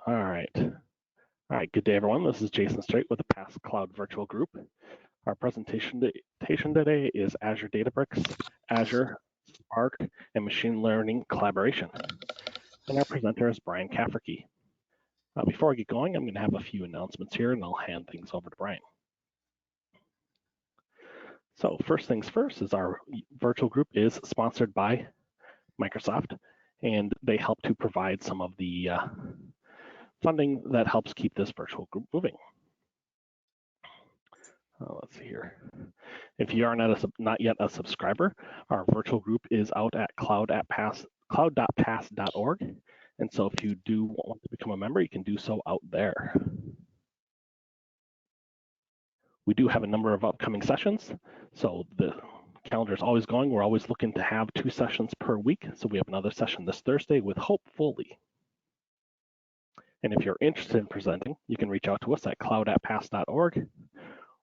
All right. Good day, everyone. This is Jason Straight with the Past Cloud Virtual Group. Our presentation today is Azure Databricks, Azure Spark, and machine learning collaboration. And our presenter is Bryan Cafferky. Before I get going, I'm going to have a few announcements here, and I'll hand things over to Bryan. So first things first is our virtual group is sponsored by Microsoft, and they help to provide some of the funding that helps keep this virtual group moving. Let's see here. If you are not yet a subscriber, our virtual group is out at cloud.pass.org. And so if you do want to become a member, you can do so out there. We do have a number of upcoming sessions. So the calendar is always going. We're always looking to have 2 sessions per week. So we have another session this Thursday with Hope Foley. And if you're interested in presenting, you can reach out to us at cloud.pass.org,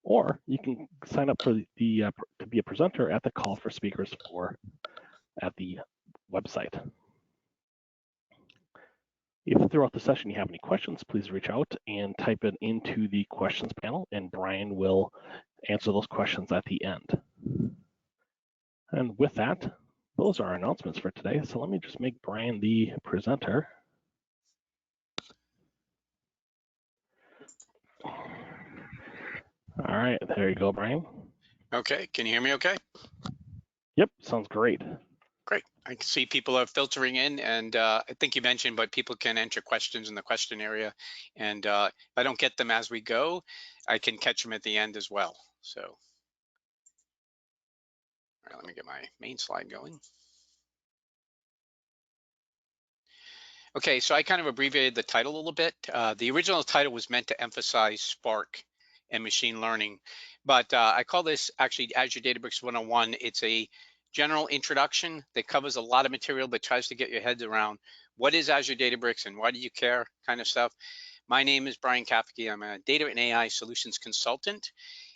or you can sign up for to be a presenter at the call for speakers at the website. If throughout the session you have any questions, please reach out and type it into the questions panel, and Bryan will answer those questions at the end. And with that, those are our announcements for today. So let me just make Bryan the presenter. All right, there you go, Bryan. Okay, can you hear me okay? Yep, sounds great. Great, I can see people are filtering in, and I think you mentioned, but people can enter questions in the question area. And if I don't get them as we go, I can catch them at the end as well. So, all right, let me get my main slide going. Okay, so I kind of abbreviated the title a little bit. The original title was meant to emphasize Spark and machine learning, but I call this actually Azure Databricks 101. It's a general introduction that covers a lot of material, but tries to get your heads around what is Azure Databricks and why do you care kind of stuff. My name is Bryan Cafferky. I'm a data and AI solutions consultant,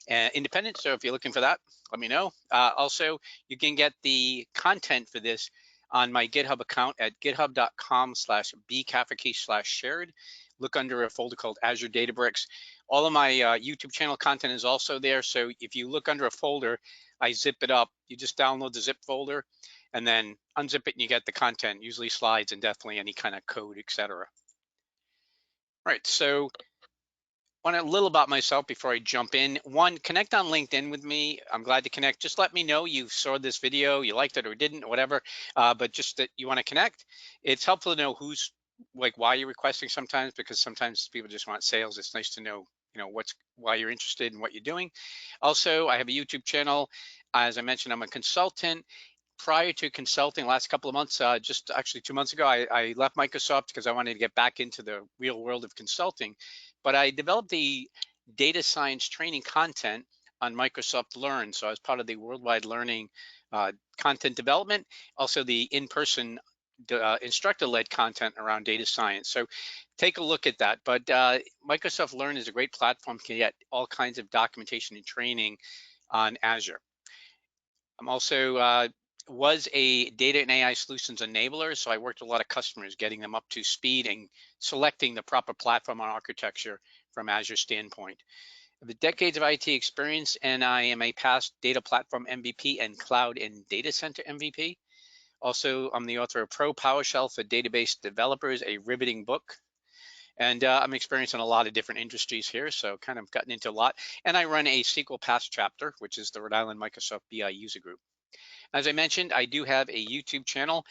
independent. So if you're looking for that, let me know. Also, you can get the content for this on my GitHub account at github.com/bcafferky/shared. Look under a folder called Azure Databricks. All of my YouTube channel content is also there. So if you look under a folder, I zip it up. You just download the zip folder and then unzip it and you get the content, usually slides and definitely any kind of code, etc. All right, so a little about myself before I jump in. One, connect on LinkedIn with me. I'm glad to connect. Just let me know you saw this video, you liked it or didn't, or whatever, but just that you want to connect. It's helpful to know who's, like, why you're requesting sometimes, because sometimes people just want sales. It's nice to know, why you're interested in what you're doing. Also, I have a YouTube channel. As I mentioned, I'm a consultant. Prior to consulting, last couple of months, just actually 2 months ago, I left Microsoft because I wanted to get back into the real world of consulting. But I developed the data science training content on Microsoft Learn. So I was part of the worldwide learning content development, also the in-person instructor-led content around data science. So take a look at that. But Microsoft Learn is a great platform to get all kinds of documentation and training on Azure. I'm also was a data and AI solutions enabler. So I worked with a lot of customers, getting them up to speed and selecting the proper platform or architecture from Azure standpoint. I have the decades of IT experience, and I am a past data platform MVP and cloud and data center MVP. Also, I'm the author of Pro PowerShell for Database Developers, a riveting book. And I'm experienced in a lot of different industries here, so kind of gotten into a lot. And I run a SQL Past chapter, which is the Rhode Island Microsoft BI user group. As I mentioned, I do have a YouTube channel.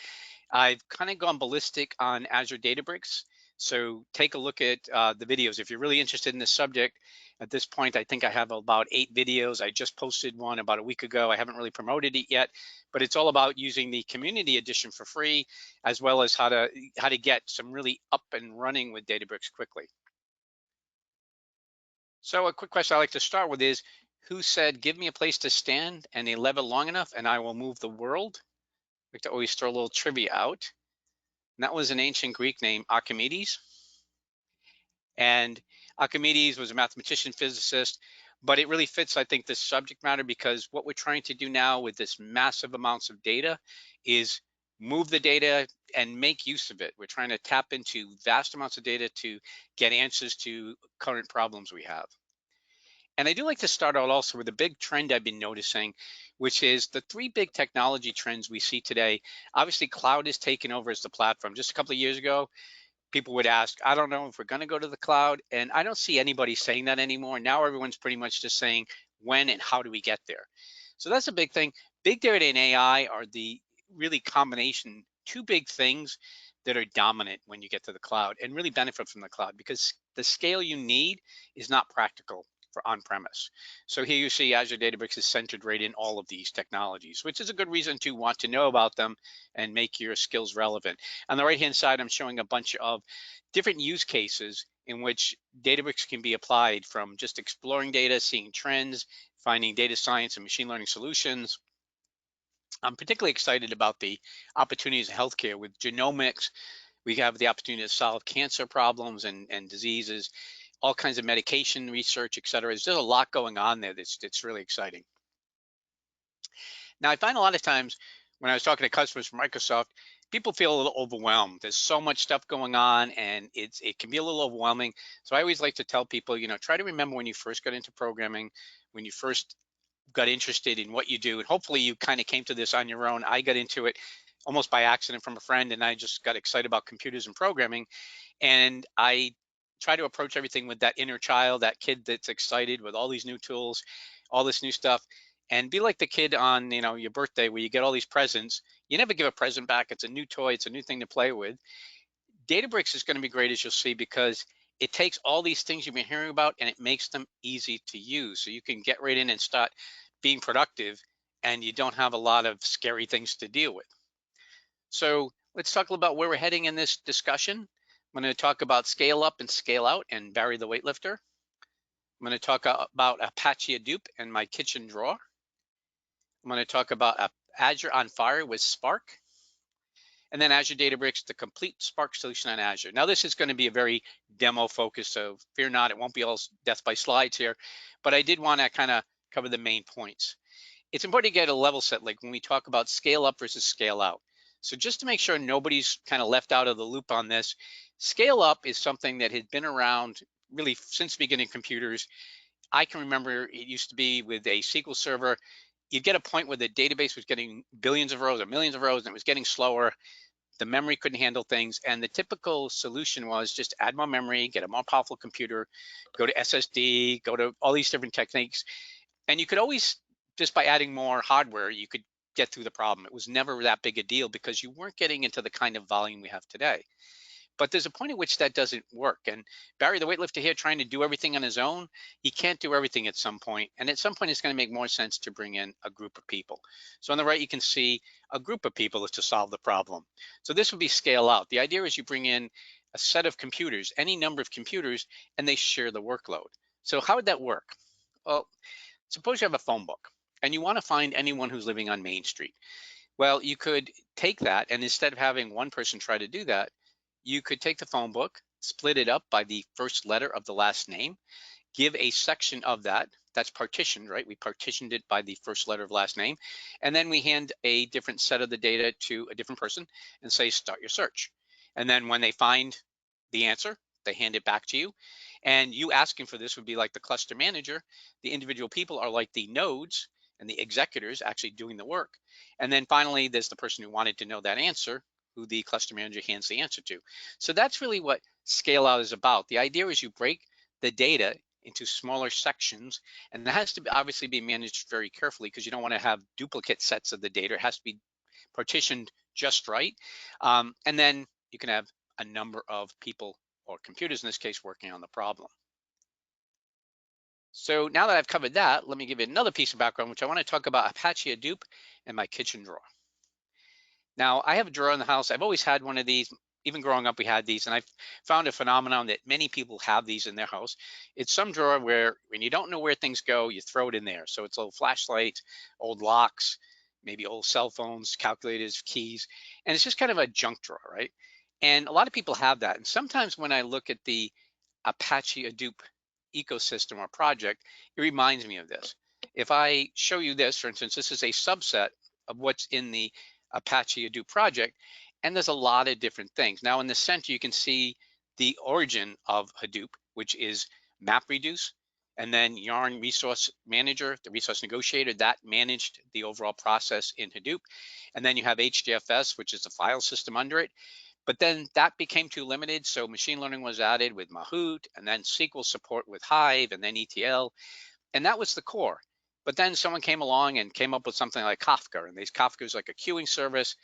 I've kind of gone ballistic on Azure Databricks. So take a look at the videos. If you're really interested in this subject, at this point, I think I have about 8 videos. I just posted one about a week ago. I haven't really promoted it yet, but it's all about using the community edition for free, as well as how to get some really up and running with Databricks quickly. So a quick question I like to start with is, who said, give me a place to stand and a lever long enough and I will move the world? I like to always throw a little trivia out. And that was an ancient Greek named Archimedes. And Archimedes was a mathematician, physicist, but it really fits, I think, this subject matter, because what we're trying to do now with this massive amounts of data is move the data and make use of it. We're trying to tap into vast amounts of data to get answers to current problems we have. And I do like to start out also with a big trend I've been noticing, which is the three big technology trends we see today. Obviously, cloud is taking over as the platform. Just a couple of years ago, people would ask, I don't know if we're going to go to the cloud. And I don't see anybody saying that anymore. Now everyone's pretty much just saying when and how do we get there. So that's a big thing. Big data and AI are the really combination, two big things that are dominant when you get to the cloud and really benefit from the cloud, because the scale you need is not practical for on-premise. So here you see Azure Databricks is centered right in all of these technologies, which is a good reason to want to know about them and make your skills relevant. On the right-hand side, I'm showing a bunch of different use cases in which Databricks can be applied, from just exploring data, seeing trends, finding data science and machine learning solutions. I'm particularly excited about the opportunities in healthcare with genomics. We have the opportunity to solve cancer problems and diseases, all kinds of medication research, et cetera. There's just a lot going on there that's really exciting. Now, I find a lot of times when I was talking to customers from Microsoft, people feel a little overwhelmed. There's so much stuff going on, and it can be a little overwhelming. So I always like to tell people, try to remember when you first got into programming, when you first got interested in what you do, and hopefully you kind of came to this on your own. I got into it almost by accident from a friend, and I just got excited about computers and programming. And I try to approach everything with that inner child, that kid that's excited with all these new tools, all this new stuff, and be like the kid on your birthday where you get all these presents. You never give a present back. It's a new toy. It's a new thing to play with. Databricks is going to be great, as you'll see, because it takes all these things you've been hearing about and it makes them easy to use. So you can get right in and start being productive, and you don't have a lot of scary things to deal with. So let's talk a little about where we're heading in this discussion. I'm going to talk about scale up and scale out and Barry the weightlifter. I'm going to talk about Apache Hadoop and my kitchen drawer. I'm going to talk about Azure on fire with Spark. And then Azure Databricks, the complete Spark solution on Azure. Now, this is going to be a very demo focus, so fear not, it won't be all death by slides here, but I did want to kind of cover the main points. It's important to get a level set, like when we talk about scale up versus scale out. So just to make sure nobody's kind of left out of the loop on this, scale up is something that had been around really since the beginning of computers. I can remember it used to be with a SQL server. You'd get a point where the database was getting billions of rows or millions of rows, and it was getting slower. The memory couldn't handle things, and the typical solution was just add more memory, get a more powerful computer, go to SSD, go to all these different techniques, and you could always, just by adding more hardware, you could get through the problem. It was never that big a deal because you weren't getting into the kind of volume we have today. But there's a point at which that doesn't work. And Barry, the weightlifter here, trying to do everything on his own, he can't do everything at some point. And at some point, it's going to make more sense to bring in a group of people. So on the right, you can see a group of people is to solve the problem. So this would be scale out. The idea is you bring in a set of computers, any number of computers, and they share the workload. So how would that work? Well, suppose you have a phone book and you want to find anyone who's living on Main Street. Well, you could take that, and instead of having one person try to do that, you could take the phone book, split it up by the first letter of the last name, give a section of that's partitioned, right? We partitioned it by the first letter of last name, and then we hand a different set of the data to a different person and say, start your search. And then when they find the answer, they hand it back to you. And you asking for this would be like the cluster manager. The individual people are like the nodes and the executors actually doing the work. And then finally, there's the person who wanted to know that answer, who the cluster manager hands the answer to. So that's really what scale out is about. The idea is you break the data into smaller sections, and that has to obviously be managed very carefully because you don't want to have duplicate sets of the data. It has to be partitioned just right. And then you can have a number of people, or computers in this case, working on the problem. So now that I've covered that, let me give you another piece of background, which I want to talk about Apache Hadoop and my kitchen drawer. Now, I have a drawer in the house. I've always had one of these. Even growing up, we had these, and I've found a phenomenon that many people have these in their house. It's some drawer where when you don't know where things go, you throw it in there. So it's old flashlights, old locks, maybe old cell phones, calculators, keys, and it's just kind of a junk drawer, right? And a lot of people have that. And sometimes when I look at the Apache Hadoop ecosystem or project, it reminds me of this. If I show you this, for instance, this is a subset of what's in the Apache Hadoop project, and there's a lot of different things. Now in the center, you can see the origin of Hadoop, which is MapReduce, and then Yarn Resource Manager, the resource negotiator, that managed the overall process in Hadoop. And then you have HDFS, which is the file system under it. But then that became too limited, so machine learning was added with Mahout, and then SQL support with Hive, and then ETL, and that was the core. But then someone came along and came up with something like Kafka, and Kafka is like a queuing service.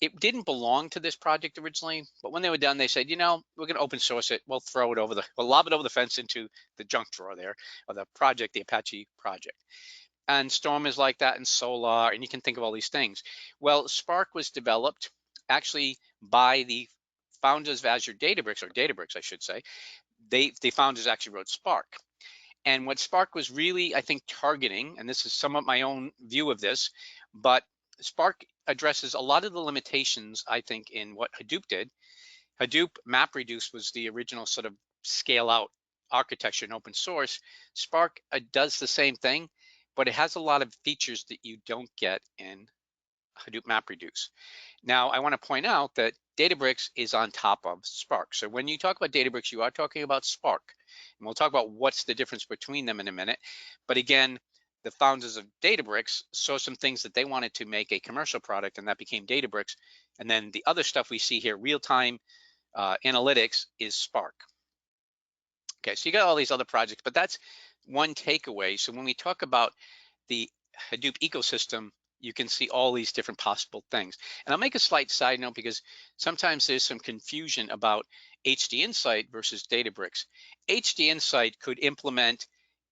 It didn't belong to this project originally, but when they were done, they said, you know, we're going to open source it. We'll lob it over the fence into the junk drawer there, or the project, the Apache project. And Storm is like that, and Solar, and you can think of all these things. Well, Spark was developed actually by the founders of Azure Databricks, or Databricks, I should say. The founders actually wrote Spark. And what Spark was really, I think, targeting, and this is somewhat my own view of this, but Spark addresses a lot of the limitations, I think, in what Hadoop did. Hadoop MapReduce was the original sort of scale out architecture in open source. Spark does the same thing, but it has a lot of features that you don't get in Hadoop MapReduce. Now, I want to point out that Databricks is on top of Spark. So when you talk about Databricks, you are talking about Spark. And we'll talk about what's the difference between them in a minute. But again, the founders of Databricks saw some things that they wanted to make a commercial product, and that became Databricks. And then the other stuff we see here, real-time analytics, is Spark. Okay, so you got all these other projects, but that's one takeaway. So when we talk about the Hadoop ecosystem, you can see all these different possible things. And I'll make a slight side note because sometimes there's some confusion about HD Insight versus Databricks. HD Insight could implement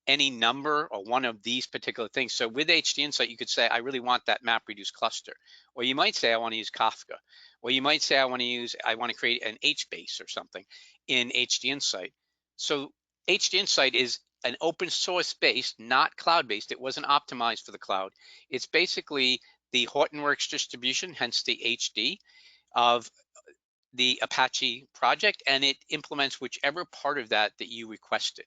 any number or one of these particular things. So with HD Insight, you could say, I really want that MapReduce cluster. Or you might say, I want to use Kafka. Or you might say, I want to create an HBase or something in HD Insight. So HD Insight is an open source based, not cloud-based. It wasn't optimized for the cloud. It's basically the Hortonworks distribution, hence the HD of the Apache project, and it implements whichever part of that you requested.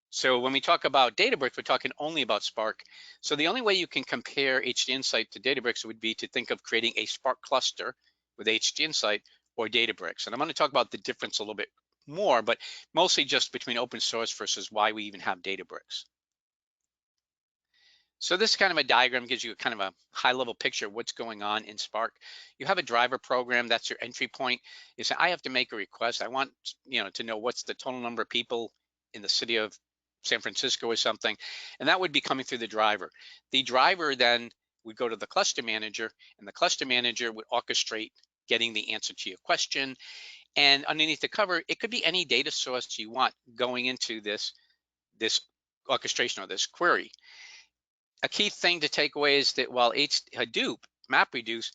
So when we talk about Databricks, we're talking only about Spark. So the only way you can compare HD Insight to Databricks would be to think of creating a Spark cluster with HD Insight or Databricks. And I'm going to talk about the difference a little bit more, but mostly just between open source versus why we even have Databricks. So this kind of a diagram gives you a kind of a high level picture of what's going on in Spark. You have a driver program, that's your entry point. You say, I have to make a request. I want to know what's the total number of people in the city of San Francisco or something. And that would be coming through the driver. The driver then would go to the cluster manager, and the cluster manager would orchestrate getting the answer to your question. And underneath the cover, it could be any data source you want going into this orchestration or this query. A key thing to take away is that while Hadoop MapReduce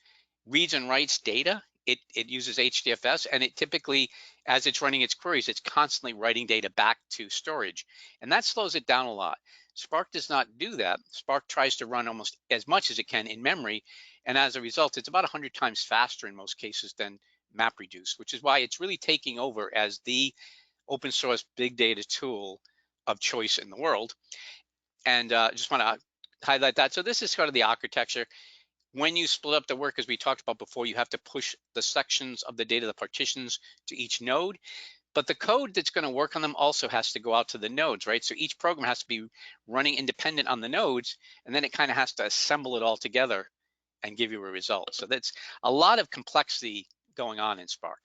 reads and writes data, it uses HDFS, and it typically, as it's running its queries, it's constantly writing data back to storage, and that slows it down a lot. Spark does not do that. Spark tries to run almost as much as it can in memory, and as a result, it's about 100 times faster in most cases than MapReduce, which is why it's really taking over as the open source big data tool of choice in the world. And just want to highlight that. So this is sort of the architecture. When you split up the work, as we talked about before, you have to push the sections of the data, the partitions, to each node. But the code that's going to work on them also has to go out to the nodes, right? So each program has to be running independent on the nodes, and then it kind of has to assemble it all together and give you a result. So that's a lot of complexity going on in Spark.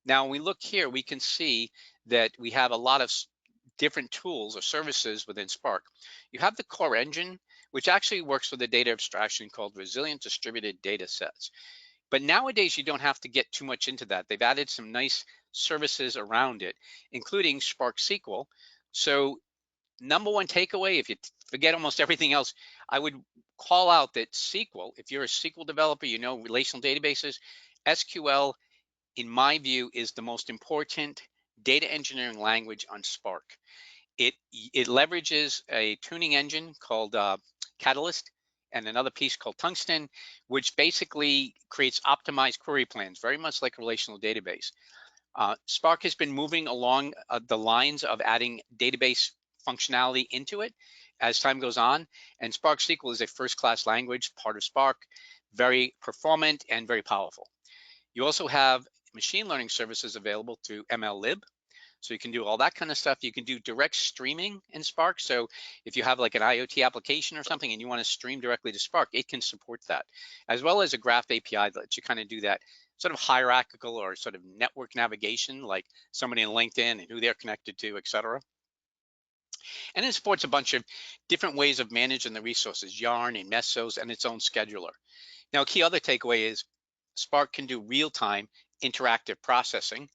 Now, when we look here, we can see that we have a lot of different tools or services within Spark. You have the core engine, which actually works with a data abstraction called resilient distributed data sets. But nowadays, you don't have to get too much into that. They've added some nice services around it, including Spark SQL. So number one takeaway, if you forget almost everything else, I would call out that SQL, if you're a SQL developer, you know relational databases, SQL, in my view, is the most important data engineering language on Spark. It leverages a tuning engine called Catalyst and another piece called Tungsten, which basically creates optimized query plans, very much like a relational database. Spark has been moving along the lines of adding database functionality into it. as time goes on. And Spark SQL is a first-class language, part of Spark, very performant and very powerful. You also have machine learning services available through MLlib. So you can do all that kind of stuff. You can do direct streaming in Spark. So if you have like an IoT application or something and you want to stream directly to Spark, it can support that, as well as a graph API that lets you kind of do that sort of hierarchical or sort of network navigation, like somebody in LinkedIn and who they're connected to, et cetera. And it supports a bunch of different ways of managing the resources, Yarn and Mesos, and its own scheduler. Now, a key other takeaway is Spark can do real-time interactive processing,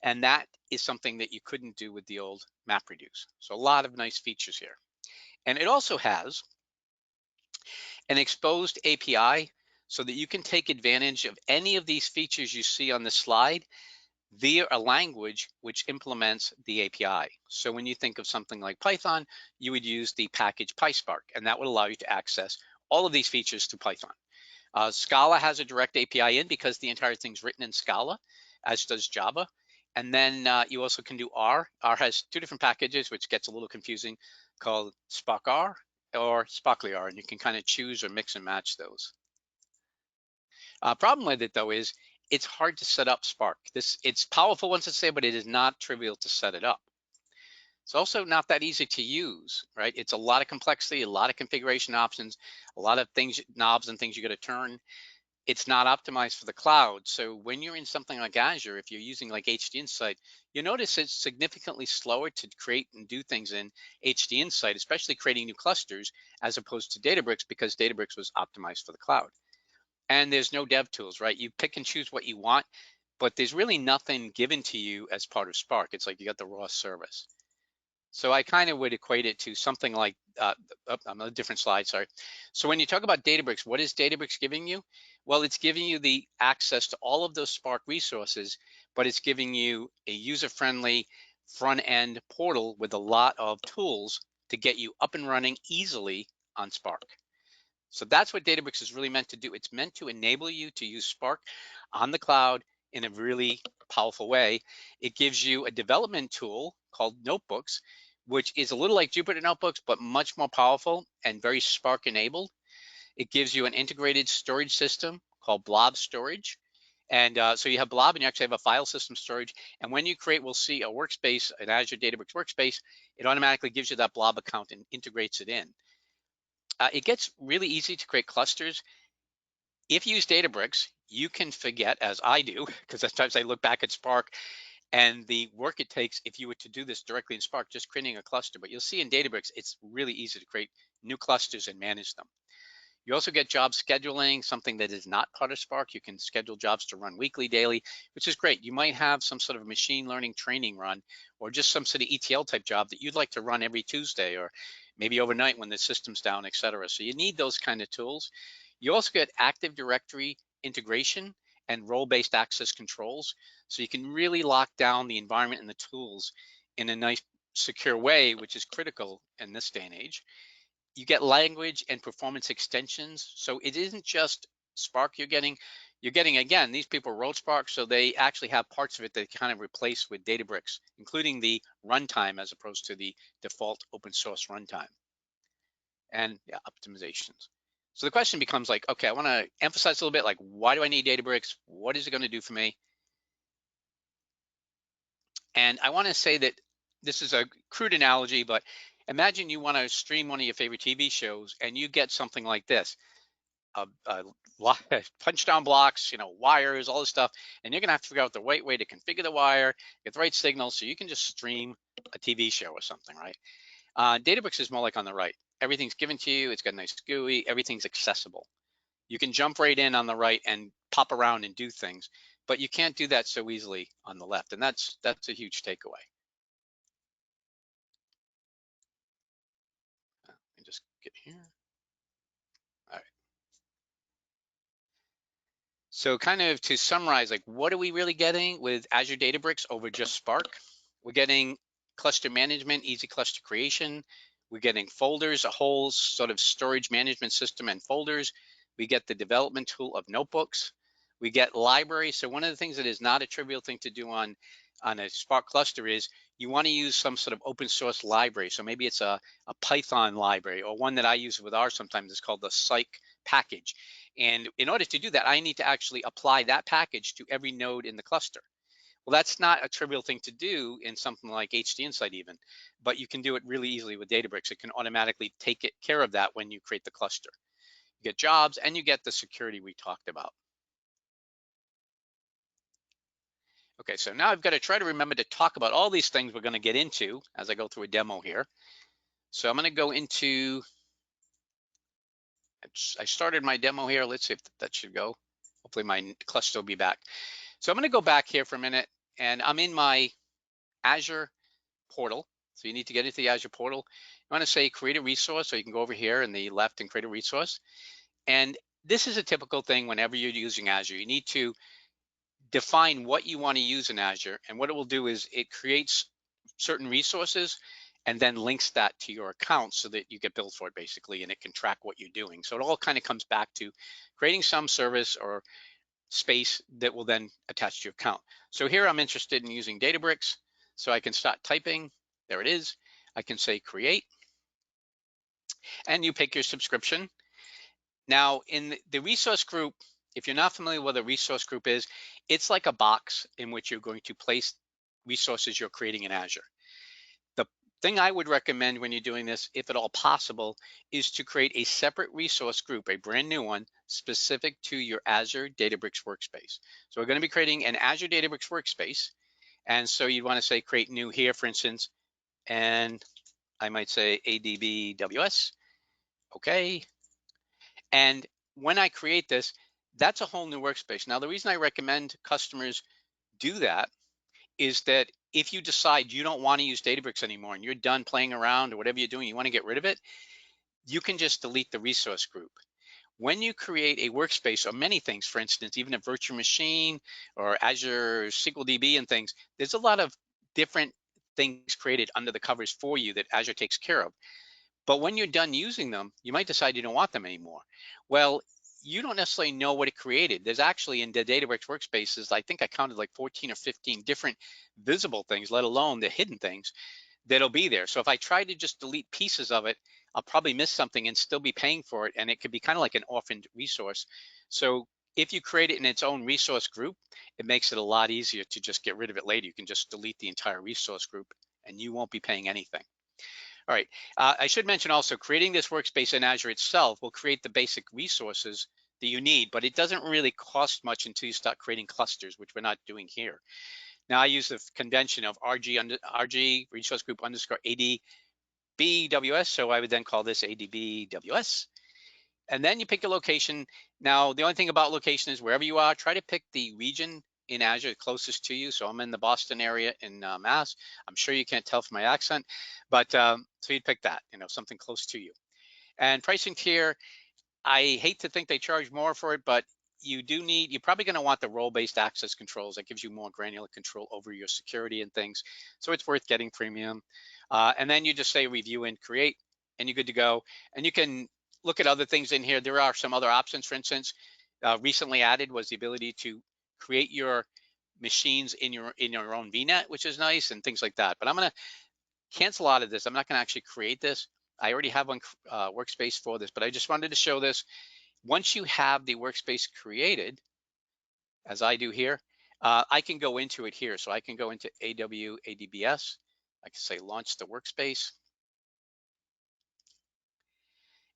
and that is something that you couldn't do with the old MapReduce. So a lot of nice features here. And it also has an exposed API so that you can take advantage of any of these features you see on the slide via a language which implements the API. So when you think of something like Python, you would use the package PySpark, and that would allow you to access all of these features through Python. Scala has a direct API in because the entire thing's written in Scala, as does Java. And then you also can do R. R has two different packages, which gets a little confusing, called Spark R or Sparkly R, and you can kind of choose or mix and match those. Problem with it though is it's hard to set up Spark. It's powerful once it's there, but it is not trivial to set it up. It's also not that easy to use, right? It's a lot of complexity, a lot of configuration options, a lot of things, knobs and things you got to turn. It's not optimized for the cloud. So when you're in something like Azure, if you're using like HD Insight, you notice it's significantly slower to create and do things in HD Insight, especially creating new clusters, as opposed to Databricks, because Databricks was optimized for the cloud. And there's no dev tools, right? You pick and choose what you want, but there's really nothing given to you as part of Spark. It's like you got the raw service. So I kind of would equate it to something like, I'm on a different slide, sorry. So when you talk about Databricks, what is Databricks giving you? Well, it's giving you the access to all of those Spark resources, but it's giving you a user-friendly front-end portal with a lot of tools to get you up and running easily on Spark. So that's what Databricks is really meant to do. It's meant to enable you to use Spark on the cloud in a really powerful way. It gives you a development tool called Notebooks, which is a little like Jupyter Notebooks, but much more powerful and very Spark enabled. It gives you an integrated storage system called Blob Storage. And so you have Blob and you actually have a file system storage. And when you create, we'll see a workspace, an Azure Databricks workspace, it automatically gives you that Blob account and integrates it in. It gets really easy to create clusters. If you use Databricks, you can forget, as I do, because sometimes I look back at Spark and the work it takes if you were to do this directly in Spark, just creating a cluster. But you'll see in Databricks, it's really easy to create new clusters and manage them. You also get job scheduling, something that is not part of Spark. You can schedule jobs to run weekly, daily, which is great. You might have some sort of machine learning training run or just some sort of ETL type job that you'd like to run every Tuesday or maybe overnight when the system's down, et cetera. So you need those kind of tools. You also get Active Directory integration and role-based access controls. So you can really lock down the environment and the tools in a nice, secure way, which is critical in this day and age. You get language and performance extensions. So it isn't just Spark you're getting, again, these people wrote Spark, so they actually have parts of it that kind of replace with Databricks, including the runtime as opposed to the default open source runtime and optimizations. So the question becomes like, okay, I want to emphasize a little bit, like, why do I need Databricks? What is it going to do for me? And I want to say that this is a crude analogy, but imagine you want to stream one of your favorite TV shows and you get something like this, punch down blocks, wires, all this stuff, and you're gonna have to figure out the right way to configure the wire, get the right signal, so you can just stream a TV show or something, right? Databricks is more like on the right. Everything's given to you, it's got a nice GUI, everything's accessible. You can jump right in on the right and pop around and do things, but you can't do that so easily on the left, and that's a huge takeaway. Let me just get here. All right. So kind of to summarize, like, what are we really getting with Azure Databricks over just Spark? We're getting cluster management, easy cluster creation. We're getting folders, a whole sort of storage management system and folders. We get the development tool of notebooks. We get libraries. So one of the things that is not a trivial thing to do on a Spark cluster is you want to use some sort of open source library. So maybe it's a Python library, or one that I use with R sometimes is called the Psych package. And in order to do that, I need to actually apply that package to every node in the cluster. Well, that's not a trivial thing to do in something like HD Insight even, but you can do it really easily with Databricks. It can automatically take care of that when you create the cluster. You get jobs and you get the security we talked about. Okay, so now I've got to try to remember to talk about all these things we're going to get into as I go through a demo here. So I'm going to go into, I started my demo here. Let's see if that should go. Hopefully my cluster will be back. So I'm going to go back here for a minute, and I'm in my Azure portal. So you need to get into the Azure portal. You want to say create a resource, so you can go over here in the left and create a resource. And this is a typical thing whenever you're using Azure. You need to define what you want to use in Azure, and what it will do is it creates certain resources and then links that to your account so that you get billed for it basically, and it can track what you're doing. So it all kind of comes back to creating some service or space that will then attach to your account. So here I'm interested in using Databricks, so I can start typing. There it is. I can say create, and you pick your subscription. Now in the resource group, if you're not familiar with what a resource group is, it's like a box in which you're going to place resources you're creating in Azure. The thing I would recommend when you're doing this, if at all possible, is to create a separate resource group, a brand new one, specific to your Azure Databricks workspace. So we're going to be creating an Azure Databricks workspace. And so you'd want to say create new here, for instance, and I might say ADBWS. Okay. And when I create this, that's a whole new workspace. Now, the reason I recommend customers do that is that if you decide you don't want to use Databricks anymore and you're done playing around or whatever you're doing, you want to get rid of it, you can just delete the resource group. When you create a workspace or many things, for instance, even a virtual machine or Azure SQL DB and things, there's a lot of different things created under the covers for you that Azure takes care of. But when you're done using them, you might decide you don't want them anymore. Well, you don't necessarily know what it created. There's actually in the Databricks workspaces, I think I counted like 14 or 15 different visible things, let alone the hidden things that'll be there. So if I try to just delete pieces of it, I'll probably miss something and still be paying for it. And it could be kind of like an orphaned resource. So if you create it in its own resource group, it makes it a lot easier to just get rid of it later. You can just delete the entire resource group and you won't be paying anything. All right, I should mention also creating this workspace in Azure itself will create the basic resources that you need, but it doesn't really cost much until you start creating clusters, which we're not doing here. Now I use the convention of RG resource group underscore ADBWS, so I would then call this ADBWS. And then you pick your location. Now, the only thing about location is wherever you are, try to pick the region in Azure closest to you. So I'm in the Boston area in Mass. I'm sure you can't tell from my accent, but so you'd pick that, something close to you. And pricing tier, I hate to think they charge more for it, but you're probably going to want the role-based access controls. That gives you more granular control over your security and things. So it's worth getting premium. And then you just say review and create, and you're good to go. And you can look at other things in here. There are some other options. For instance, recently added was the ability to create your machines in your own VNet, which is nice, and things like that. But I'm going to cancel out of this. I'm not going to actually create this. I already have one workspace for this, but I just wanted to show this. Once you have the workspace created, as I do here, I can go into it here. So I can go into ADBS. I can say launch the workspace.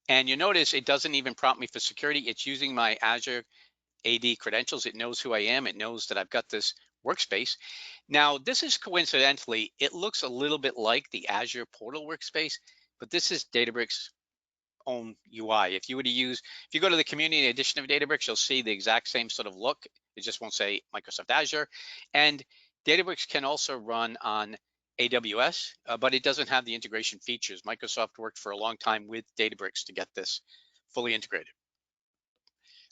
And you notice it doesn't even prompt me for security. It's using my Azure AD credentials. It knows who I am. It knows that I've got this workspace. Now, this is coincidentally, it looks a little bit like the Azure portal workspace, but this is Databricks' own UI. If you go to the community edition of Databricks, you'll see the exact same sort of look. It just won't say Microsoft Azure. And Databricks can also run on AWS, but it doesn't have the integration features. Microsoft worked for a long time with Databricks to get this fully integrated.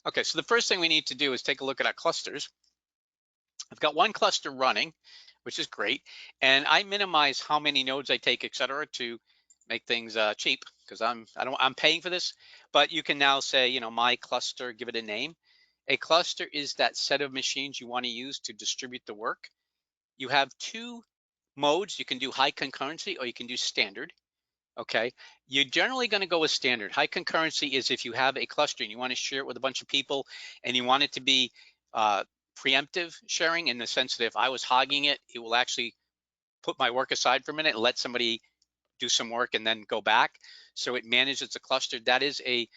Okay, so the first thing we need to do is take a look at our clusters. I've got one cluster running, which is great, and I minimize how many nodes I take, et cetera, to make things cheap, because I'm paying for this. But you can now say, my cluster, give it a name. A cluster is that set of machines you want to use to distribute the work. You have two modes. You can do high concurrency or you can do standard. Okay, you're generally going to go with standard. High concurrency is if you have a cluster and you want to share it with a bunch of people and you want it to be preemptive sharing, in the sense that if I was hogging it, it will actually put my work aside for a minute and let somebody do some work and then go back. So it manages the cluster. That is a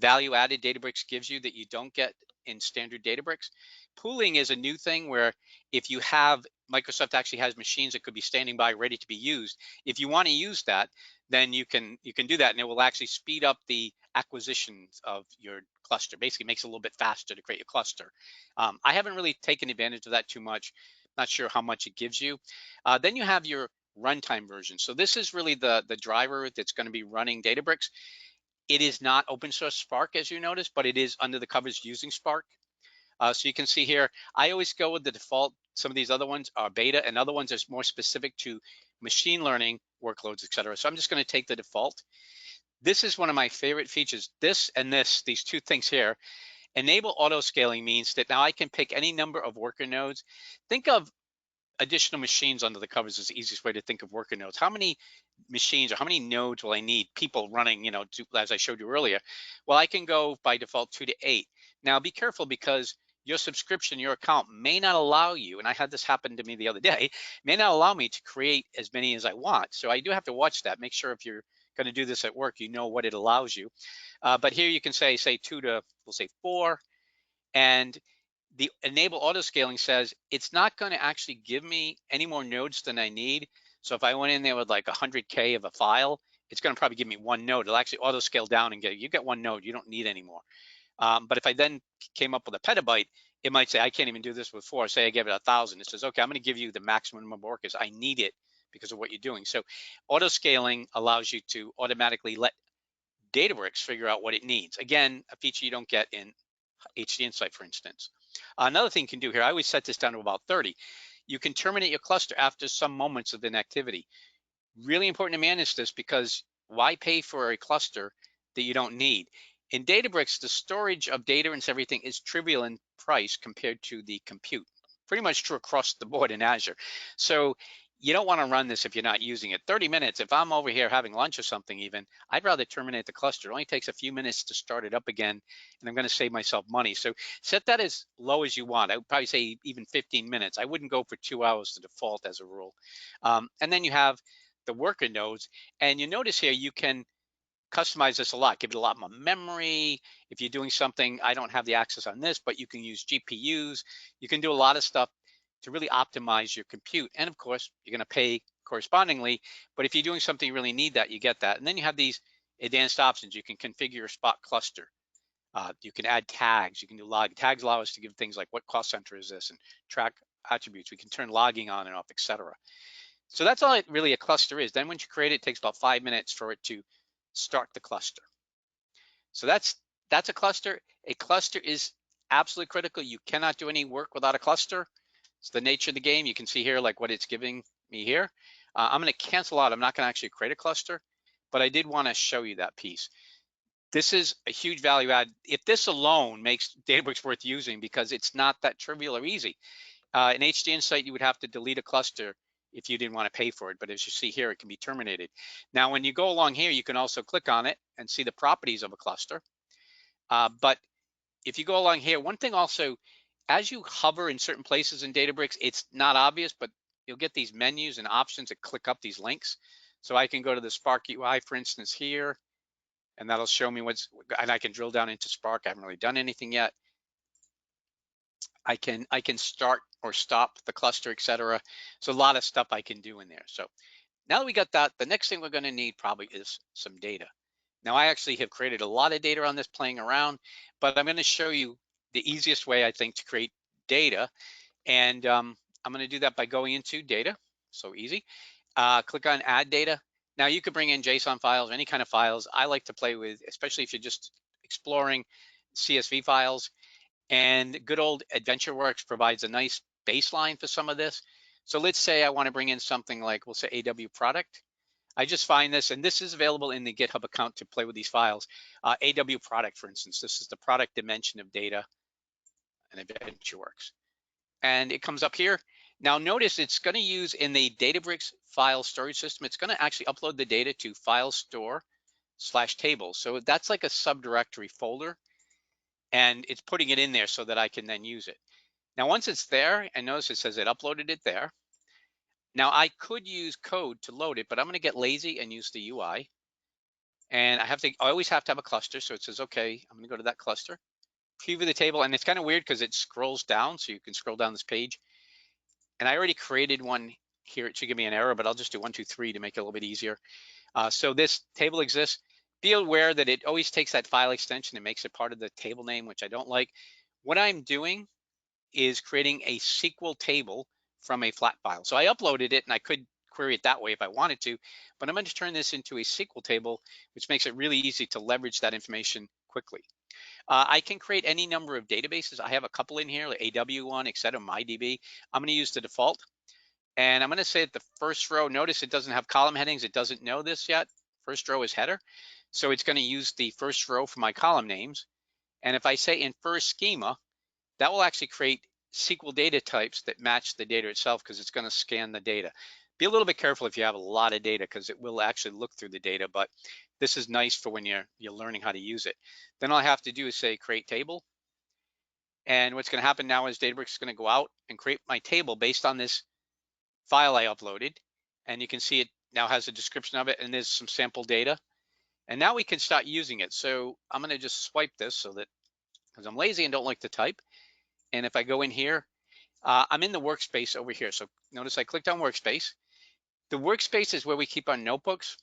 value added Databricks gives you that you don't get in standard Databricks. Pooling is a new thing where if you have, Microsoft actually has machines that could be standing by ready to be used. If you want to use that, then you can do that, and it will actually speed up the acquisition of your cluster. Basically makes it a little bit faster to create a cluster. I haven't really taken advantage of that too much. Not sure how much it gives you. Then you have your runtime version. So this is really the driver that's going to be running Databricks. It is not open source Spark, as you notice, but it is under the covers using Spark. So you can see here, I always go with the default. Some of these other ones are beta, and other ones are more specific to machine learning workloads, et cetera. So I'm just going to take the default. This is one of my favorite features. This and this, these two things here, enable auto scaling means that now I can pick any number of worker nodes. Think of additional machines under the covers is the easiest way to think of worker nodes. How many machines or how many nodes will I need, people running, as I showed you earlier? Well, I can go by default 2 to 8. Now be careful, because your subscription, your account may not allow you, and I had this happen to me the other day, may not allow me to create as many as I want. So I do have to watch that. Make sure if you're going to do this at work, you know what it allows you. But here you can say 2 to, we'll say 4, and the enable auto scaling says it's not going to actually give me any more nodes than I need. So if I went in there with like 100K of a file, it's going to probably give me one node. It'll actually auto scale down and you get one node, you don't need any more. But if I then came up with a petabyte, it might say I can't even do this with 4. Say I give it 1,000. It says, okay, I'm going to give you the maximum number of workers. I need it because of what you're doing. So auto scaling allows you to automatically let Databricks figure out what it needs. Again, a feature you don't get in HD Insight, for instance. Another thing you can do here, I always set this down to about 30. You can terminate your cluster after some moments of inactivity. Really important to manage this, because why pay for a cluster that you don't need? In Databricks, the storage of data and everything is trivial in price compared to the compute. Pretty much true across the board in Azure. So you don't want to run this if you're not using it. 30 minutes, if I'm over here having lunch or something even, I'd rather terminate the cluster. It only takes a few minutes to start it up again, and I'm going to save myself money. So set that as low as you want. I would probably say even 15 minutes. I wouldn't go for 2 hours to default as a rule. And then you have the worker nodes, and you notice here you can customize this a lot, give it a lot more memory. If you're doing something, I don't have the access on this, but you can use GPUs. You can do a lot of stuff to really optimize your compute. And of course, you're going to pay correspondingly. But if you're doing something you really need that, you get that. And then you have these advanced options. You can configure your Spot cluster. You can add tags. You can do log. Tags allow us to give things like what cost center is this and track attributes. We can turn logging on and off, etc. So that's all really a cluster is. Then once you create it, it takes about 5 minutes for it to start the cluster. So that's a cluster. A cluster is absolutely critical. You cannot do any work without a cluster. It's the nature of the game. You can see here like what it's giving me here. I'm going to cancel out. I'm not going to actually create a cluster, but I did want to show you that piece. This is a huge value add. If this alone makes Databricks worth using, because it's not that trivial or easy. In HD Insight, you would have to delete a cluster if you didn't want to pay for it. But as you see here, it can be terminated. Now, when you go along here, you can also click on it and see the properties of a cluster. But if you go along here, one thing also, as you hover in certain places in Databricks, it's not obvious, but you'll get these menus and options that click up these links. So I can go to the Spark UI, for instance, here, and that'll show me and I can drill down into Spark. I haven't really done anything yet. I can start or stop the cluster, etc. So a lot of stuff I can do in there. So now that we got that, the next thing we're going to need probably is some data. Now I actually have created a lot of data on this playing around, but I'm going to show you the easiest way I think to create data. And I'm going to do that by going into data. So easy. Click on add data. Now you could bring in JSON files, any kind of files. I like to play with, especially if you're just exploring, CSV files. And good old AdventureWorks provides a nice baseline for some of this. So let's say I want to bring in something like, we'll say AW product. I just find this, and this is available in the GitHub account to play with these files. AW product, for instance, this is the product dimension of data and AdventureWorks. And it comes up here. Now notice it's going to use in the Databricks file storage system, it's going to actually upload the data to file store/tables. So that's like a subdirectory folder, and it's putting it in there so that I can then use it. Now once it's there, and notice it says it uploaded it there. Now I could use code to load it, but I'm going to get lazy and use the UI. And I always have to have a cluster. So it says, okay, I'm going to go to that cluster, preview the table. And it's kind of weird because it scrolls down. So you can scroll down this page. And I already created one here. It should give me an error, but I'll just do 1, 2, 3 to make it a little bit easier. So this table exists. Be aware that it always takes that file extension and makes it part of the table name, which I don't like. What I'm doing is creating a SQL table from a flat file. So I uploaded it and I could query it that way if I wanted to, but I'm going to turn this into a SQL table, which makes it really easy to leverage that information quickly. I can create any number of databases. I have a couple in here, like AW1, etc., MyDB. I'm going to use the default. And I'm going to say that the first row, notice it doesn't have column headings. It doesn't know this yet. First row is header. So it's going to use the first row for my column names. And if I say infer schema, that will actually create SQL data types that match the data itself because it's going to scan the data. Be a little bit careful if you have a lot of data because it will actually look through the data, but this is nice for when you're learning how to use it. Then all I have to do is say create table. And what's going to happen now is Databricks is going to go out and create my table based on this file I uploaded. And you can see it now has a description of it and there's some sample data. And now we can start using it. So I'm going to just swipe this so that, because I'm lazy and don't like to type. And if I go in here, I'm in the workspace over here. So notice I clicked on workspace. The workspace is where we keep our notebooks.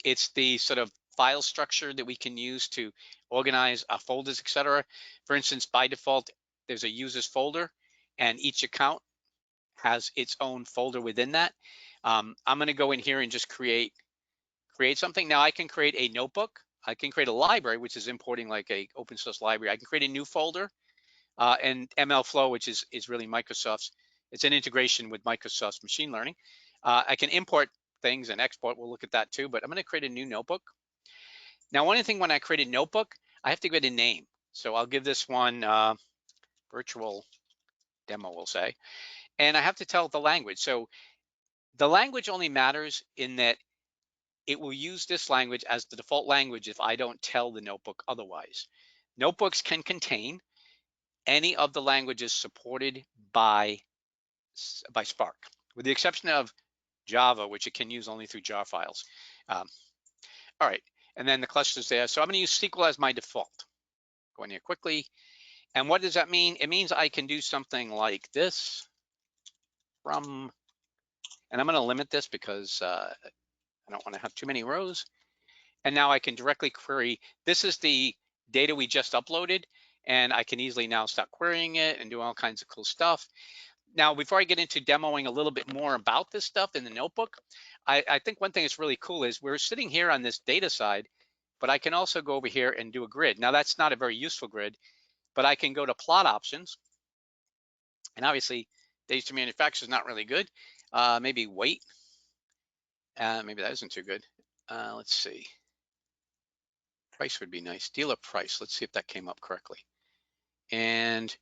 It's the sort of file structure that we can use to organize our folders, etc. For instance, by default, there's a users folder and each account has its own folder within that. I'm going to go in here and just create something. Now I can create a notebook. I can create a library, which is importing like a open source library. I can create a new folder. And MLflow, which is really Microsoft's, it's an integration with Microsoft's machine learning. I can import things and export, we'll look at that too, but I'm gonna create a new notebook. Now, one thing when I create a notebook, I have to get a name. So I'll give this one virtual demo, we'll say, and I have to tell it the language. So the language only matters in that it will use this language as the default language if I don't tell the notebook otherwise. Notebooks can contain any of the languages supported by Spark, with the exception of Java, which it can use only through jar files. All right, and then the cluster's there. So I'm going to use SQL as my default. Go in here quickly. And what does that mean? It means I can do something like this from, and I'm going to limit this because I don't want to have too many rows. And now I can directly query. This is the data we just uploaded, and I can easily now start querying it and do all kinds of cool stuff. Now, before I get into demoing a little bit more about this stuff in the notebook, I think one thing that's really cool is we're sitting here on this data side, but I can also go over here and do a grid. Now, that's not a very useful grid, but I can go to plot options. And obviously, days to manufacture is not really good. Maybe weight. Maybe that isn't too good. Let's see. Price would be nice. Dealer price. Let's see if that came up correctly. And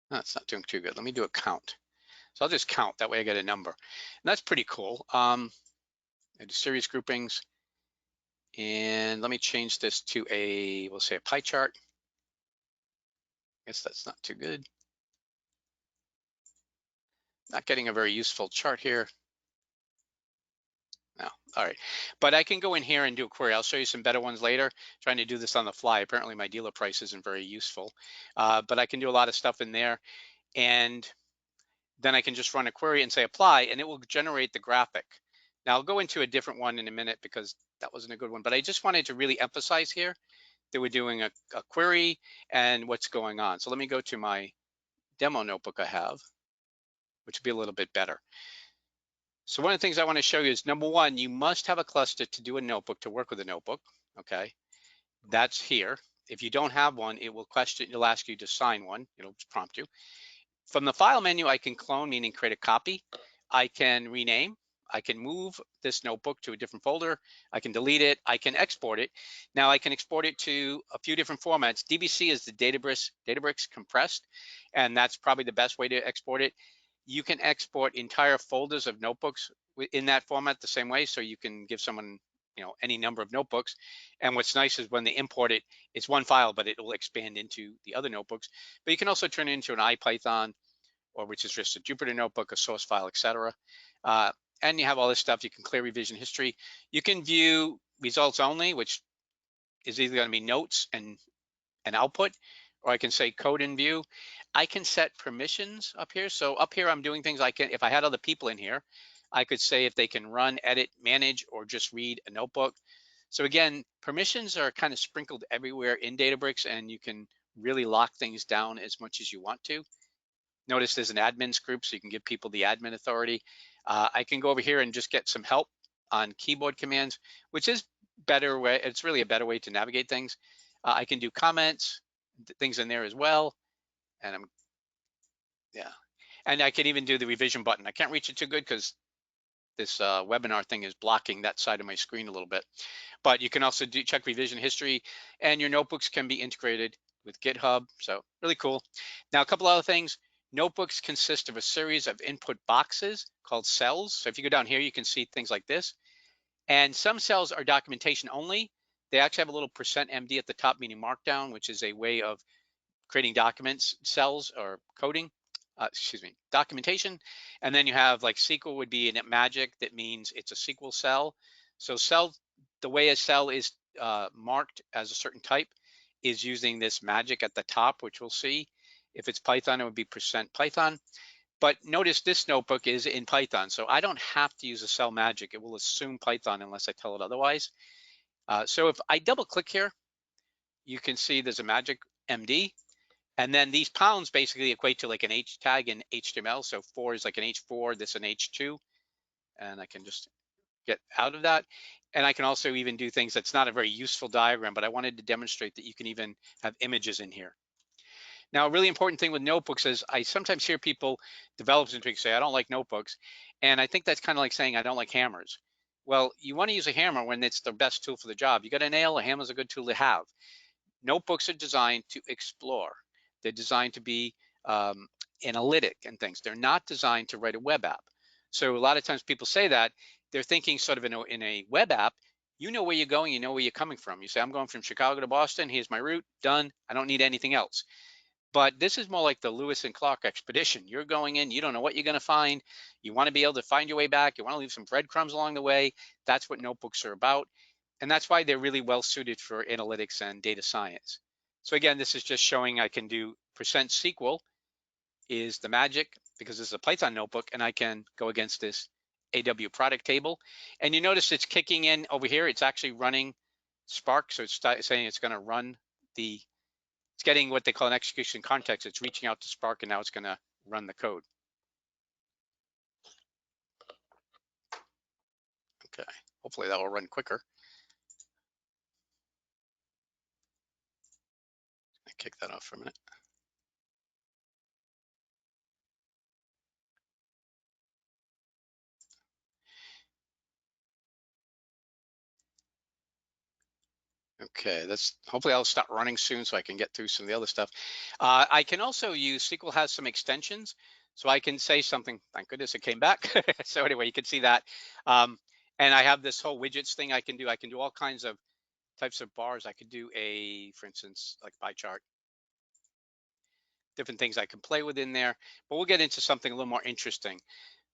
that's not doing too good. Let me do a count. So I'll just count, that way I get a number. And that's pretty cool. I do series groupings. And let me change this to a, we'll say a pie chart. I guess that's not too good. Not getting a very useful chart here. No, all right. But I can go in here and do a query. I'll show you some better ones later. Trying to do this on the fly. Apparently my dealer price isn't very useful. But I can do a lot of stuff in there. And then I can just run a query and say apply, and it will generate the graphic. Now I'll go into a different one in a minute because that wasn't a good one, but I just wanted to really emphasize here that we're doing a query and what's going on. So let me go to my demo notebook I have, which will be a little bit better. So one of the things I want to show you is, number one, you must have a cluster to do a notebook, to work with a notebook, okay? That's here. If you don't have one, it will question, it'll ask you to sign one, it'll prompt you. From the file menu, I can clone, meaning create a copy. I can rename. I can move this notebook to a different folder. I can delete it. I can export it. Now I can export it to a few different formats. DBC is the Databricks compressed, and that's probably the best way to export it. You can export entire folders of notebooks in that format the same way, so you can give someone any number of notebooks. And what's nice is when they import it, it's one file, but it will expand into the other notebooks. But you can also turn it into an IPython, or which is just a Jupyter notebook, a source file, etc. And you have all this stuff. You can clear revision history. You can view results only, which is either going to be notes and output, or I can say code and view. I can set permissions up here. So up here, I'm doing things if I had other people in here, I could say if they can run, edit, manage, or just read a notebook. So again, permissions are kind of sprinkled everywhere in Databricks, and you can really lock things down as much as you want to. Notice there's an admins group, so you can give people the admin authority. I can go over here and just get some help on keyboard commands, which is better way. It's really a better way to navigate things. I can do comments, things in there as well. And and I can even do the revision button. I can't reach it too good because this webinar thing is blocking that side of my screen a little bit. But you can also check revision history, and your notebooks can be integrated with GitHub. So really cool. Now, a couple other things. Notebooks consist of a series of input boxes called cells. So if you go down here, you can see things like this. And some cells are documentation only. They actually have a little %MD at the top, meaning markdown, which is a way of creating documents, cells, or coding, documentation. And then you have like SQL would be in magic. That means it's a SQL cell. So the way a cell is marked as a certain type is using this magic at the top, which we'll see. If it's Python, it would be %Python. But notice this notebook is in Python, so I don't have to use a cell magic. It will assume Python unless I tell it otherwise. So if I double click here, you can see there's a magic MD. And then these pounds basically equate to like an H tag in HTML. So 4 is like an H4, this an H2. And I can just get out of that. And I can also even do things that's not a very useful diagram, but I wanted to demonstrate that you can even have images in here. Now, a really important thing with notebooks is I sometimes hear people, developers and tweaks, say, I don't like notebooks. And I think that's kind of like saying I don't like hammers. Well, you want to use a hammer when it's the best tool for the job. You got a nail, a hammer's a good tool to have. Notebooks are designed to explore. They're designed to be analytic and things. They're not designed to write a web app. So a lot of times people say that, they're thinking sort of in a web app, you know where you're going, you know where you're coming from. You say, I'm going from Chicago to Boston, here's my route, done, I don't need anything else. But this is more like the Lewis and Clark expedition. You're going in, you don't know what you're gonna find. You wanna be able to find your way back. You wanna leave some breadcrumbs along the way. That's what notebooks are about. And that's why they're really well suited for analytics and data science. So again, this is just showing I can do %SQL is the magic because this is a Python notebook, and I can go against this AW product table. And you notice it's kicking in over here. It's actually running Spark. So it's saying it's gonna run it's getting what they call an execution context. It's reaching out to Spark, and now it's gonna run the code. Okay, hopefully that will run quicker. I kick that off for a minute. Okay, hopefully I'll start running soon so I can get through some of the other stuff. I can also use, SQL has some extensions, so I can say something, thank goodness it came back. So anyway, you can see that. And I have this whole widgets thing I can do. I can do all kinds of types of bars. I could do for instance, like pie chart. Different things I can play with in there, but we'll get into something a little more interesting.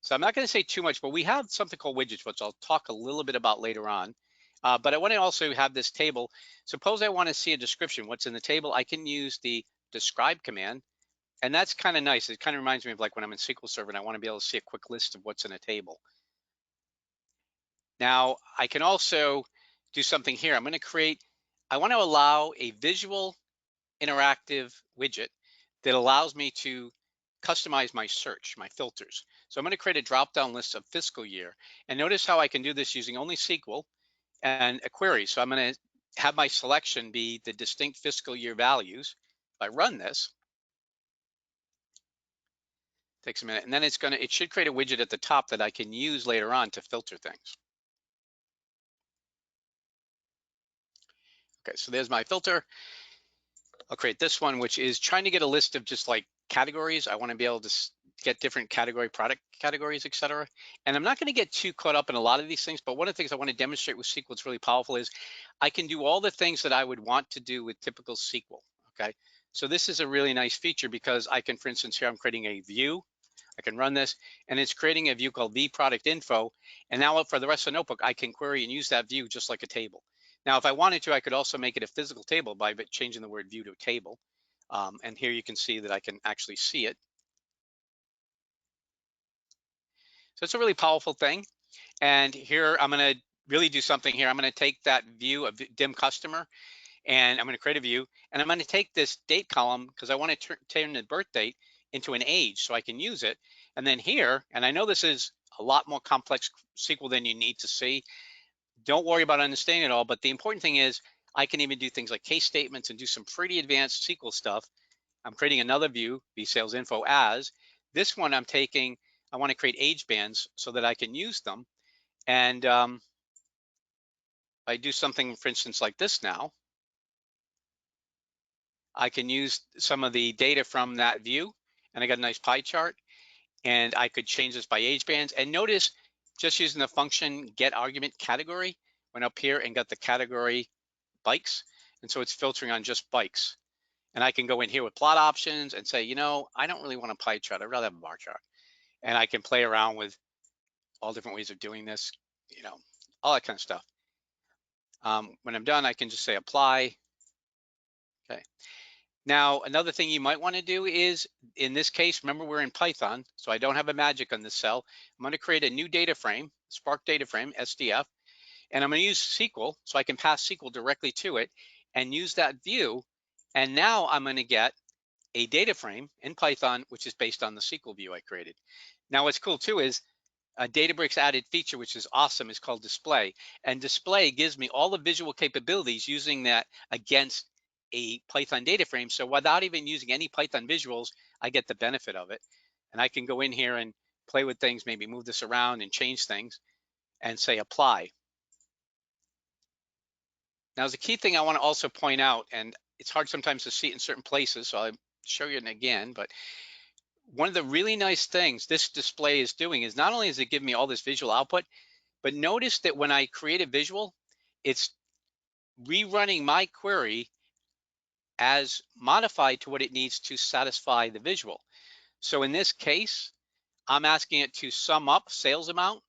So I'm not going to say too much, but we have something called widgets, which I'll talk a little bit about later on. But I want to also have this table. Suppose I want to see a description, what's in the table. I can use the describe command, and that's kind of nice. It kind of reminds me of like when I'm in SQL Server and I want to be able to see a quick list of what's in a table. Now, I can also do something here. I'm going to I want to allow a visual interactive widget that allows me to customize my search, my filters. So I'm going to create a drop-down list of fiscal year. And notice how I can do this using only SQL and a query. So I'm going to have my selection be the distinct fiscal year values. If I run this, Takes a minute, and then it should create a widget at the top that I can use later on to filter things. Okay, so there's my filter. I'll create this one, which is trying to get a list of just like categories. I want to be able to get different product categories, etc. And I'm not going to get too caught up in a lot of these things, but one of the things I want to demonstrate with SQL that's really powerful is I can do all the things that I would want to do with typical SQL. Okay, so this is a really nice feature because I can, for instance, here I'm creating a view. I can run this, and it's creating a view called V product info. And now for the rest of the notebook, I can query and use that view just like a table. Now, if I wanted to, I could also make it a physical table by changing the word view to table. And here you can see that I can actually see it. So it's a really powerful thing. And here I'm going to really do something here. I'm going to take that view of dim customer, and I'm going to create a view, and I'm going to take this date column because I want to turn the birth date into an age so I can use it. And then here, and I know this is a lot more complex SQL than you need to see. Don't worry about understanding it all, but the important thing is I can even do things like case statements and do some pretty advanced SQL stuff. I'm creating another view, vSales info as. This one I'm taking, I want to create age bands so that I can use them. And I do something, for instance, like this now. I can use some of the data from that view, and I got a nice pie chart, and I could change this by age bands. And notice, just using the function get argument category, went up here and got the category bikes, and so it's filtering on just bikes. And I can go in here with plot options and say, you know, I don't really want a pie chart, I'd rather have a bar chart. And I can play around with all different ways of doing this, you know, all that kind of stuff. When I'm done, I can just say apply. Okay. Now, another thing you might want to do is, in this case, remember we're in Python, so I don't have a magic on this cell. I'm going to create a new data frame, Spark data frame, SDF, and I'm going to use SQL, so I can pass SQL directly to it and use that view. And now I'm going to get a data frame in Python, which is based on the SQL view I created. Now, what's cool too is a Databricks added feature, which is awesome, is called display. And display gives me all the visual capabilities using that against a Python data frame. So without even using any Python visuals, I get the benefit of it. And I can go in here and play with things, maybe move this around and change things and say apply. Now, there's a key thing I want to also point out, and it's hard sometimes to see it in certain places, so I'll show you it again, but one of the really nice things this display is doing is not only is it giving me all this visual output, but notice that when I create a visual, it's rerunning my query as modified to what it needs to satisfy the visual. So in this case, I'm asking it to sum up sales amount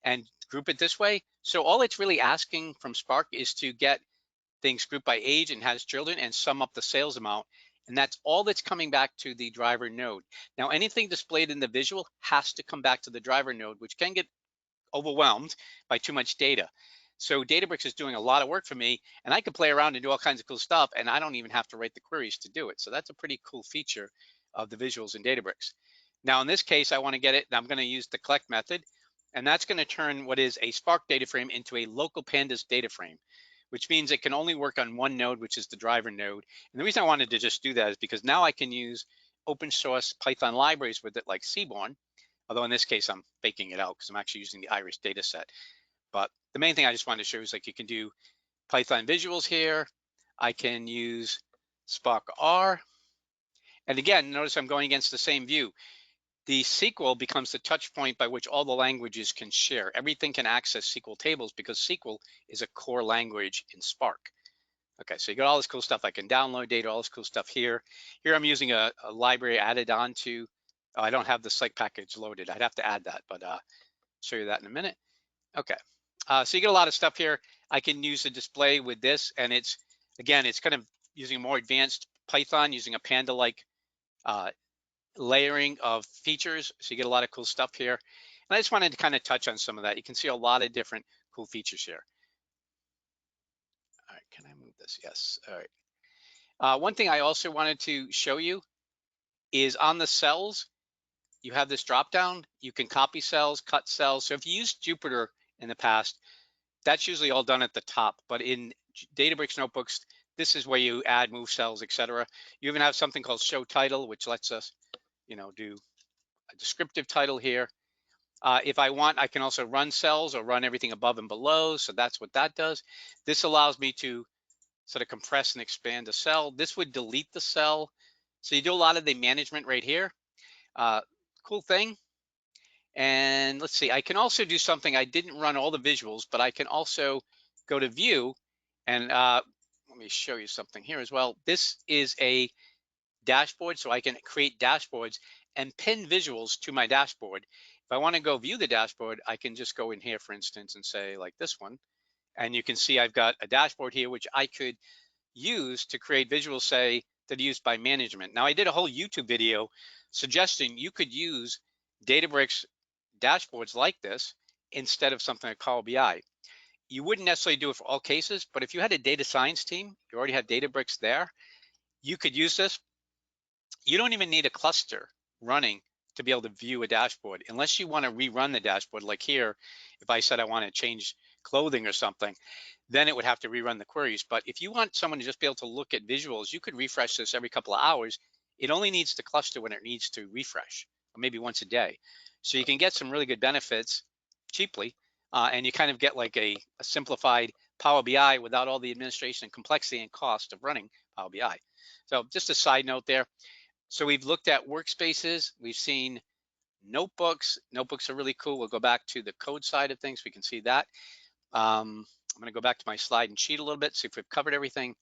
and group it this way. So all it's really asking from Spark is to get things grouped by age and has children and sum up the sales amount. And that's all that's coming back to the driver node. Now, anything displayed in the visual has to come back to the driver node, which can get overwhelmed by too much data. So Databricks is doing a lot of work for me, and I can play around and do all kinds of cool stuff, and I don't even have to write the queries to do it. So that's a pretty cool feature of the visuals in Databricks. Now, in this case, I want to get it, and I'm going to use the collect method, and that's going to turn what is a Spark data frame into a local pandas data frame, which means it can only work on one node, which is the driver node. And the reason I wanted to just do that is because now I can use open source Python libraries with it, like Seaborn, although in this case, I'm faking it out because I'm actually using the Iris data set. But the main thing I just wanted to show is like you can do Python visuals here. I can use Spark R. And again, notice I'm going against the same view. The SQL becomes the touch point by which all the languages can share. Everything can access SQL tables because SQL is a core language in Spark. Okay, so you got all this cool stuff. I can download data, all this cool stuff here. Here I'm using a library added onto, I don't have the Psych package loaded. I'd have to add that, but show you that in a minute. Okay, so you get a lot of stuff here. I can use the display with this, and it's, again, it's kind of using more advanced Python, using a panda-like layering of features. So you get a lot of cool stuff here. And I just wanted to kind of touch on some of that. You can see a lot of different cool features here. All right, can I move this? Yes, all right. One thing I also wanted to show you is on the cells, you have this drop down. You can copy cells, cut cells. So if you used Jupyter in the past, that's usually all done at the top. But in Databricks notebooks, this is where you add, move cells, etc. You even have something called show title, which lets us, you know, do a descriptive title here. If I want, I can also run cells or run everything above and below. So that's what that does. This allows me to sort of compress and expand a cell. This would delete the cell. So you do a lot of the management right here. Cool thing. And let's see, I can also do something. I didn't run all the visuals, but I can also go to view and let me show you something here as well. This is a dashboard, so I can create dashboards and pin visuals to my dashboard. If I want to go view the dashboard, I can just go in here, for instance, and say like this one. And you can see I've got a dashboard here, which I could use to create visuals, say, that are used by management. Now, I did a whole YouTube video suggesting you could use Databricks dashboards like this instead of something like Power BI. You wouldn't necessarily do it for all cases, but if you had a data science team, you already have Databricks there, you could use this. You don't even need a cluster running to be able to view a dashboard unless you want to rerun the dashboard. Like here, if I said I want to change clothing or something, then it would have to rerun the queries. But if you want someone to just be able to look at visuals, you could refresh this every couple of hours. It only needs to cluster when it needs to refresh, or maybe once a day. So you can get some really good benefits cheaply, and you kind of get like a simplified Power BI without all the administration and complexity and cost of running Power BI. So just a side note there. So we've looked at workspaces, we've seen notebooks. Notebooks are really cool. We'll go back to the code side of things. We can see that. I'm gonna go back to my slide and cheat a little bit, see if we've covered everything.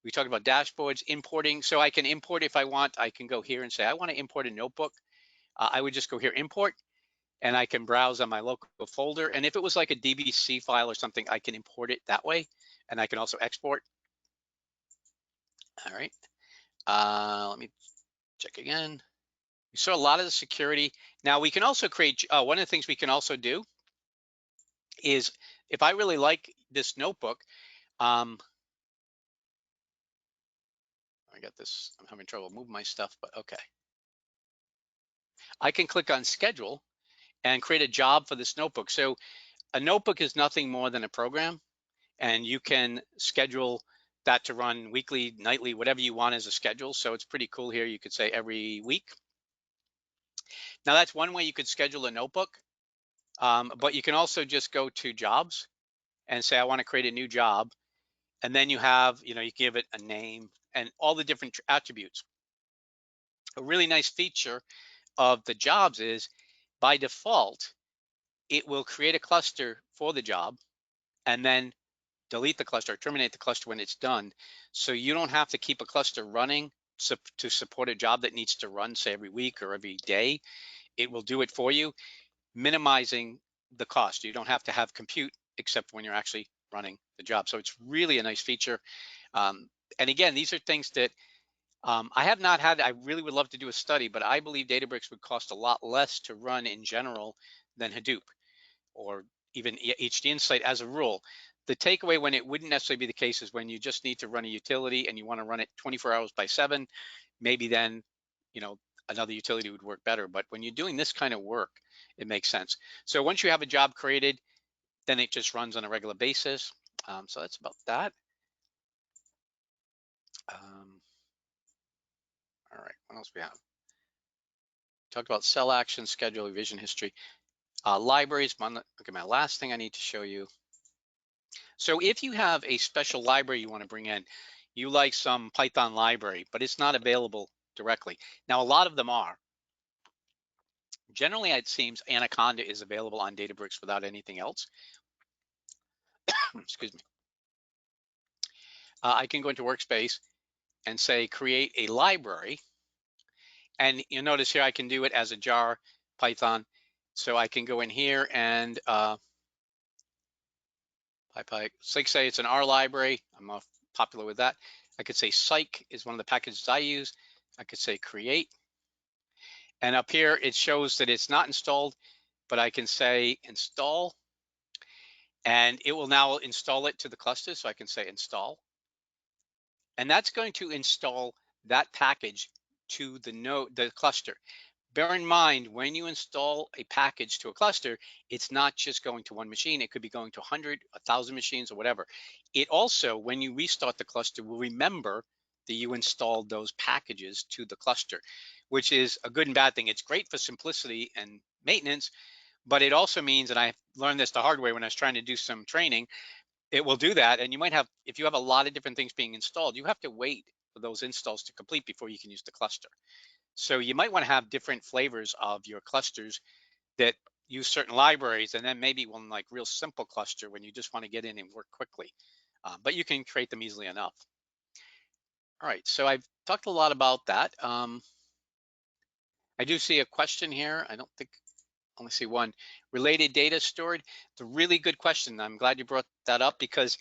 We talked about dashboards, importing. So I can import if I want. I can go here and say, I wanna import a notebook. I would just go here, import, and I can browse on my local folder. And if it was like a DBC file or something, I can import it that way. And I can also export. All right, let me check again. We saw a lot of the security. Now we can also create, one of the things we can also do is if I really like this notebook, I got this, I'm having trouble moving my stuff, but okay. I can click on schedule and create a job for this notebook. So a notebook is nothing more than a program, and you can schedule that to run weekly, nightly, whatever you want as a schedule. So it's pretty cool here. You could say every week. Now that's one way you could schedule a notebook, but you can also just go to jobs and say, I want to create a new job. And then you have, you give it a name and all the different attributes. A really nice feature of the jobs is by default, it will create a cluster for the job and then delete the cluster, or terminate the cluster when it's done. So you don't have to keep a cluster running to support a job that needs to run, say, every week or every day. It will do it for you, minimizing the cost. You don't have to have compute except when you're actually running the job. So it's really a nice feature. And again, these are things that I have not had. I really would love to do a study, but I believe Databricks would cost a lot less to run in general than Hadoop or even HD Insight as a rule. The takeaway when it wouldn't necessarily be the case is when you just need to run a utility and you want to run it 24 hours by 7, maybe then, another utility would work better. But when you're doing this kind of work, it makes sense. So once you have a job created, then it just runs on a regular basis. So that's about that. All right, what else we have? Talked about cell action, schedule, revision history. Libraries, okay, my last thing I need to show you. So if you have a special library you want to bring in, you like some Python library, but it's not available directly. Now, a lot of them are. Generally, it seems Anaconda is available on Databricks without anything else. Excuse me. I can go into Workspace and say, create a library. And you'll notice here, I can do it as a jar Python. So I can go in here and say it's an R library. I'm not popular with that. I could say psych is one of the packages I use. I could say create. And up here, it shows that it's not installed, but I can say install. And it will now install it to the cluster. So I can say install. And that's going to install that package to the cluster. Bear in mind, when you install a package to a cluster, it's not just going to one machine. It could be going to 100, 1,000 machines or whatever. It also, when you restart the cluster, will remember that you installed those packages to the cluster, which is a good and bad thing. It's great for simplicity and maintenance, but it also means, and I learned this the hard way when I was trying to do some training, it will do that. And you might have, if you have a lot of different things being installed, you have to wait for those installs to complete before you can use the cluster. So you might want to have different flavors of your clusters that use certain libraries, and then maybe one like real simple cluster when you just want to get in and work quickly. But you can create them easily enough. All right, so I've talked a lot about that. I do see a question here. I don't think, I only see one. Related data stored. It's a really good question. I'm glad you brought that up, because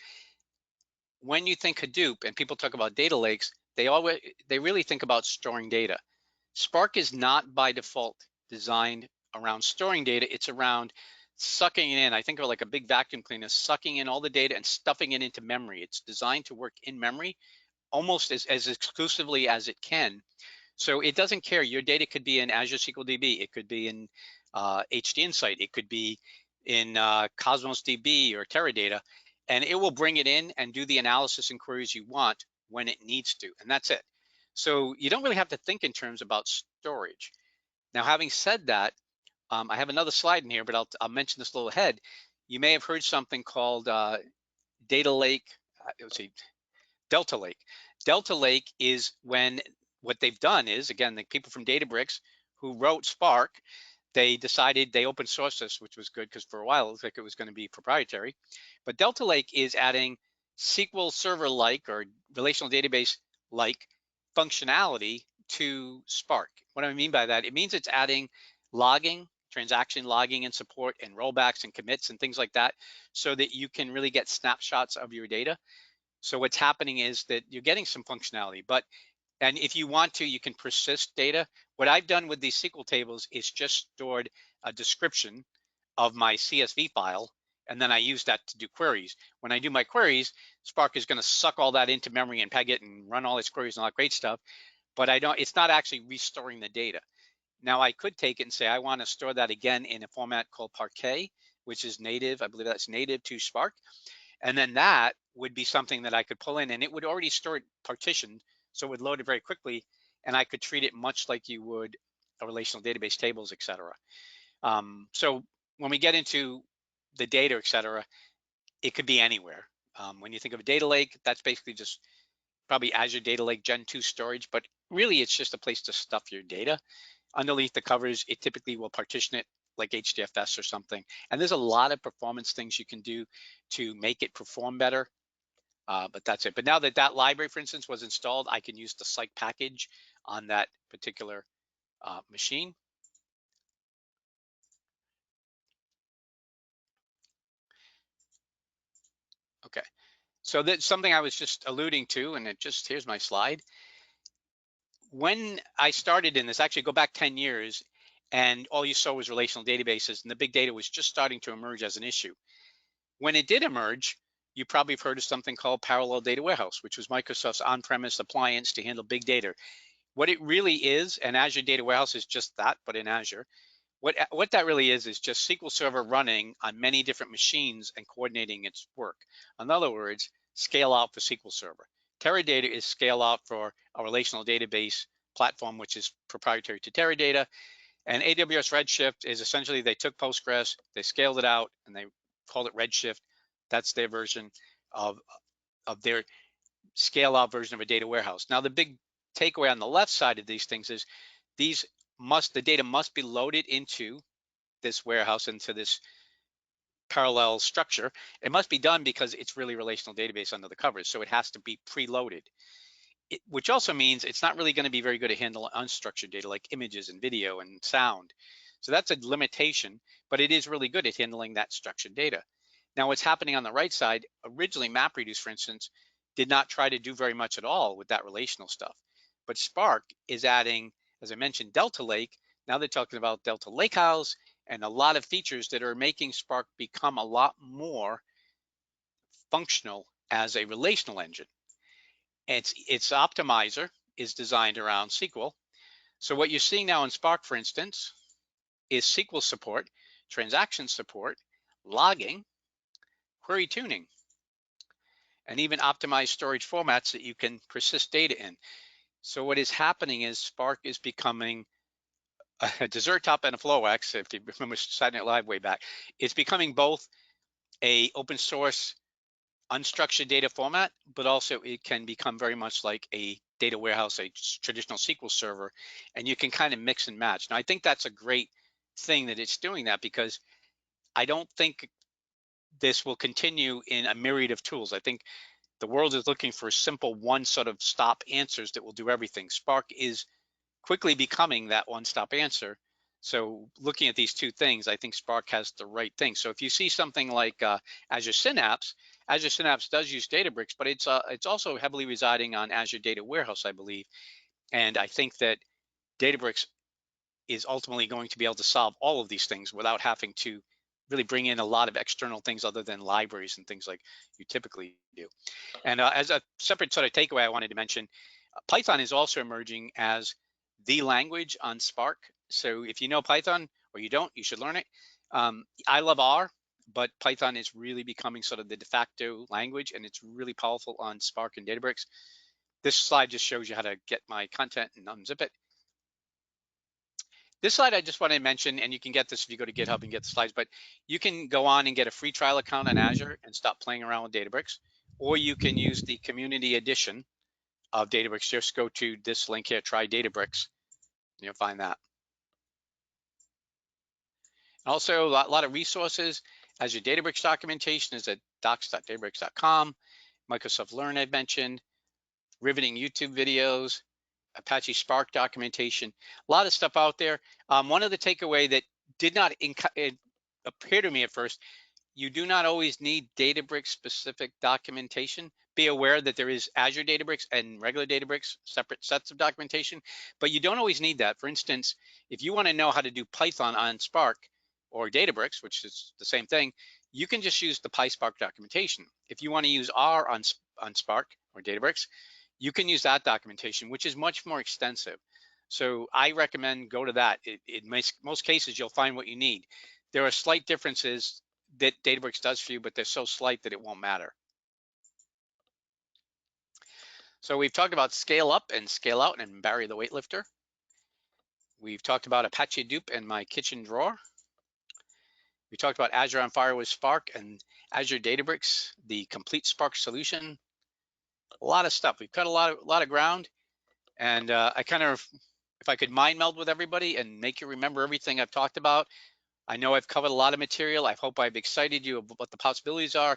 when you think Hadoop and people talk about data lakes, they really think about storing data. Spark is not by default designed around storing data. It's around sucking it in. I think of it like a big vacuum cleaner, sucking in all the data and stuffing it into memory. It's designed to work in memory almost as exclusively as it can. So it doesn't care. Your data could be in Azure SQL DB. It could be in HD Insight. It could be in Cosmos DB or Teradata, and it will bring it in and do the analysis and queries you want when it needs to, and that's it. So you don't really have to think in terms about storage. Now, having said that, I have another slide in here, but I'll mention this a little ahead. You may have heard something called Data Lake. Let's see, Delta Lake. Delta Lake is when what they've done is, again, the people from Databricks who wrote Spark, they decided they open sourced this, which was good because for a while it looked like it was going to be proprietary. But Delta Lake is adding SQL Server-like or relational database-like functionality to Spark. What do I mean by that? It means it's adding logging, transaction logging and support, and rollbacks and commits and things like that, so that you can really get snapshots of your data. So what's happening is that you're getting some functionality, and if you want to, you can persist data. What I've done with these SQL tables is just stored a description of my CSV file, and then I use that to do queries. When I do my queries, Spark is going to suck all that into memory and peg it and run all its queries and all that great stuff, but it's not actually restoring the data. Now I could take it and say, I want to store that again in a format called Parquet, which is native. I believe that's native to Spark. And then that would be something that I could pull in, and it would already store it partitioned, so it would load it very quickly, and I could treat it much like you would a relational database tables, et cetera. So when we get into the data, et cetera, it could be anywhere. When you think of a data lake, that's basically just probably Azure Data Lake Gen 2 storage, but really it's just a place to stuff your data. Underneath the covers, it typically will partition it like HDFS or something. And there's a lot of performance things you can do to make it perform better, but that's it. But now that that library, for instance, was installed, I can use the psych package on that particular machine. Okay, so that's something I was just alluding to, and here's my slide. When I started in this, actually go back 10 years, and all you saw was relational databases, and the big data was just starting to emerge as an issue. When it did emerge, you probably have heard of something called Parallel Data Warehouse, which was Microsoft's on-premise appliance to handle big data. What it really is, and Azure Data Warehouse is just that, but in Azure, what that really is just SQL Server running on many different machines and coordinating its work. In other words, scale out for SQL Server. Teradata is scale out for a relational database platform, which is proprietary to Teradata. And AWS Redshift is essentially, they took Postgres, they scaled it out, and they called it Redshift. That's their version of their scale out version of a data warehouse. Now, the big takeaway on the left side of these things is the data must be loaded into this warehouse, into this parallel structure. It must be done because it's really relational database under the covers. So it has to be preloaded, which also means it's not really going to be very good at handling unstructured data like images and video and sound. So that's a limitation, but it is really good at handling that structured data. Now, what's happening on the right side, originally MapReduce, for instance, did not try to do very much at all with that relational stuff. But Spark is adding, as I mentioned, Delta Lake. Now they're talking about Delta Lakehouse and a lot of features that are making Spark become a lot more functional as a relational engine. Its optimizer is designed around SQL. So what you're seeing now in Spark, for instance, is SQL support, transaction support, logging, query tuning. and even optimized storage formats that you can persist data in. So what is happening is Spark is becoming a dessert top and a FlowX, if you remember Saturday Night Live way back. It's becoming both a open source unstructured data format, but also it can become very much like a data warehouse, a traditional SQL server, and you can kind of mix and match. Now, I think that's a great thing that it's doing that, because I don't think this will continue in a myriad of tools. I think the world is looking for simple one sort of stop answers that will do everything. Spark is quickly becoming that one-stop answer. So looking at these two things, I think Spark has the right thing. So if you see something like Azure Synapse does use Databricks, but it's also heavily residing on Azure Data Warehouse, I believe. And I think that Databricks is ultimately going to be able to solve all of these things without having to really bring in a lot of external things other than libraries and things like you typically do. And as a separate sort of takeaway, I wanted to mention, Python is also emerging as the language on Spark. So if you know Python or you don't, you should learn it. I love R, but Python is really becoming sort of the de facto language, and it's really powerful on Spark and Databricks. This slide just shows you how to get my content and unzip it. This slide I just want to mention, and you can get this if you go to GitHub and get the slides, but you can go on and get a free trial account on Azure and stop playing around with Databricks, or you can use the community edition of Databricks. Just go to this link here, try Databricks, and you'll find that. Also, a lot of resources. Azure Databricks documentation is at docs.databricks.com. Microsoft Learn I mentioned, riveting YouTube videos, Apache Spark documentation, a lot of stuff out there. One of the takeaway that did not appear to me at first, you do not always need Databricks specific documentation. Be aware that there is Azure Databricks and regular Databricks, separate sets of documentation, but you don't always need that. For instance, if you want to know how to do Python on Spark or Databricks, which is the same thing, you can just use the PySpark documentation. If you want to use R on Spark or Databricks, you can use that documentation, which is much more extensive. So I recommend go to that. In most cases, you'll find what you need. There are slight differences that Databricks does for you, but they're so slight that it won't matter. So we've talked about scale up and scale out and Barry the weightlifter. We've talked about Apache Hadoop and my kitchen drawer. We talked about Azure on Fire with Spark and Azure Databricks, the complete Spark solution. A lot of stuff. We've cut a lot of ground, and I kind of, if I could mind meld with everybody and make you remember everything I've talked about. I know I've covered a lot of material. I hope I've excited you about what the possibilities are.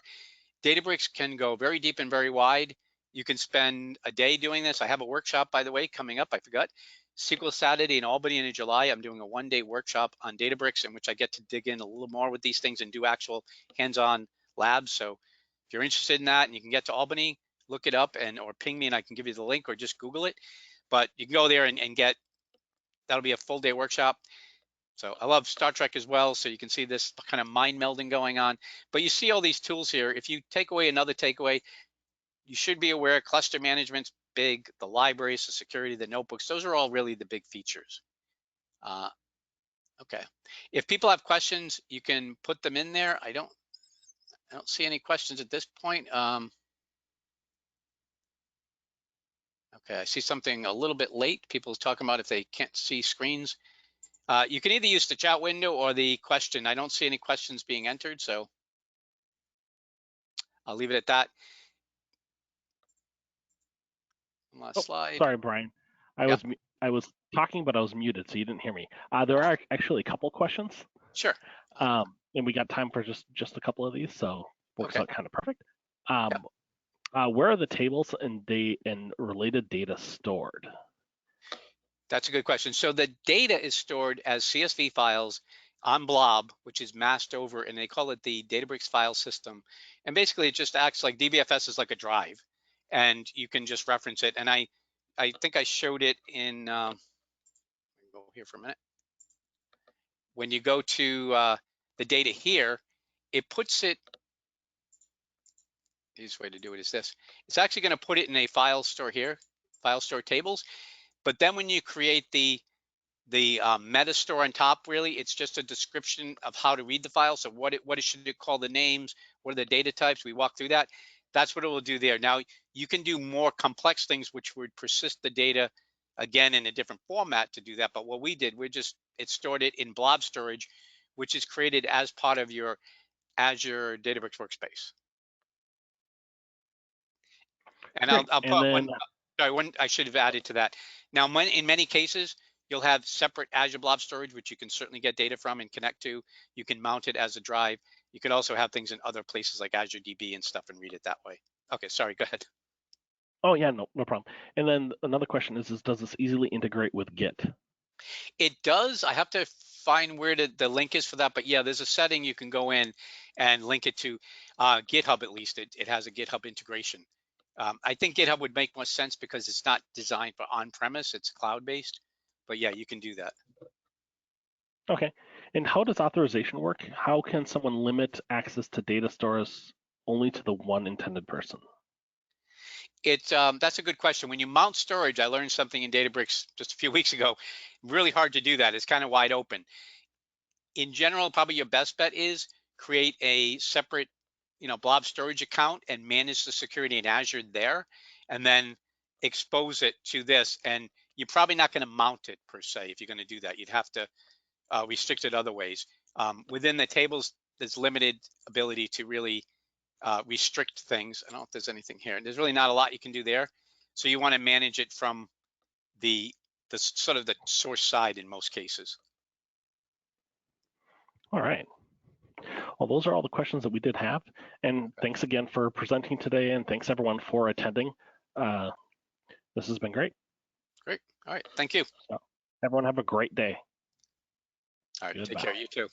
Databricks can go very deep and very wide. You can spend a day doing this. I have a workshop, by the way, coming up. I forgot. SQL Saturday in Albany in July. I'm doing a one-day workshop on Databricks in which I get to dig in a little more with these things and do actual hands-on labs. So if you're interested in that and you can get to Albany, look it up or ping me and I can give you the link, or just Google it. But you can go there and get, that'll be a full day workshop. So I love Star Trek as well, so you can see this kind of mind melding going on. But you see all these tools here. If you take away another takeaway, you should be aware cluster management's big, the libraries, the security, the notebooks, those are all really the big features. Okay, if people have questions, you can put them in there. I don't see any questions at this point. Okay, I see something a little bit late. People talking about if they can't see screens. You can either use the chat window or the question. I don't see any questions being entered, so I'll leave it at that. Last slide. Sorry, Brian. I was talking, but I was muted, so you didn't hear me. There are actually a couple questions. Sure. And we got time for just a couple of these, so works out kind of perfect. Yep. Where are the tables and related data stored? That's a good question. So the data is stored as CSV files on Blob, which is masked over, and they call it the Databricks file system. And basically it just acts like DBFS is like a drive, and you can just reference it. And I think I showed it in, go here for a minute. When you go to the data here, it puts it, the easiest way to do it is this. It's actually going to put it in a file store here, file store tables. But then when you create the meta store on top, really, it's just a description of how to read the file. So what should it call the names? What are the data types? We walk through that. that's what it will do there. Now, you can do more complex things, which would persist the data again in a different format to do that. But what we did, it stored it in blob storage, which is created as part of your Azure Databricks workspace. And Great. I'll And put then, one I should have added to that. Now, in many cases, you'll have separate Azure Blob Storage, which you can certainly get data from and connect to. You can mount it as a drive. You can also have things in other places like Azure DB and stuff and read it that way. Okay, sorry, go ahead. oh yeah, no problem. And then another question is does this easily integrate with Git? It does. I have to find where the link is for that. But yeah, there's a setting you can go in and link it to GitHub, at least. It has a GitHub integration. I think GitHub would make more sense because it's not designed for on-premise, it's cloud-based. But yeah, you can do that. Okay. And how does authorization work? How can someone limit access to data stores only to the one intended person? That's a good question. When you mount storage, I learned something in Databricks just a few weeks ago. Really hard to do that. It's kind of wide open. In general, probably your best bet is create a separate, blob storage account and manage the security in Azure there, and then expose it to this. And you're probably not going to mount it per se if you're going to do that. You'd have to restrict it other ways. Within the tables, there's limited ability to really restrict things. I don't know if there's anything here. There's really not a lot you can do there. So you want to manage it from the sort of the source side in most cases. All right. Well, those are all the questions that we did have. And thanks again for presenting today, and thanks everyone for attending. This has been great. Great. All right. Thank you. So, everyone have a great day. All right. Goodbye. Take care. You too.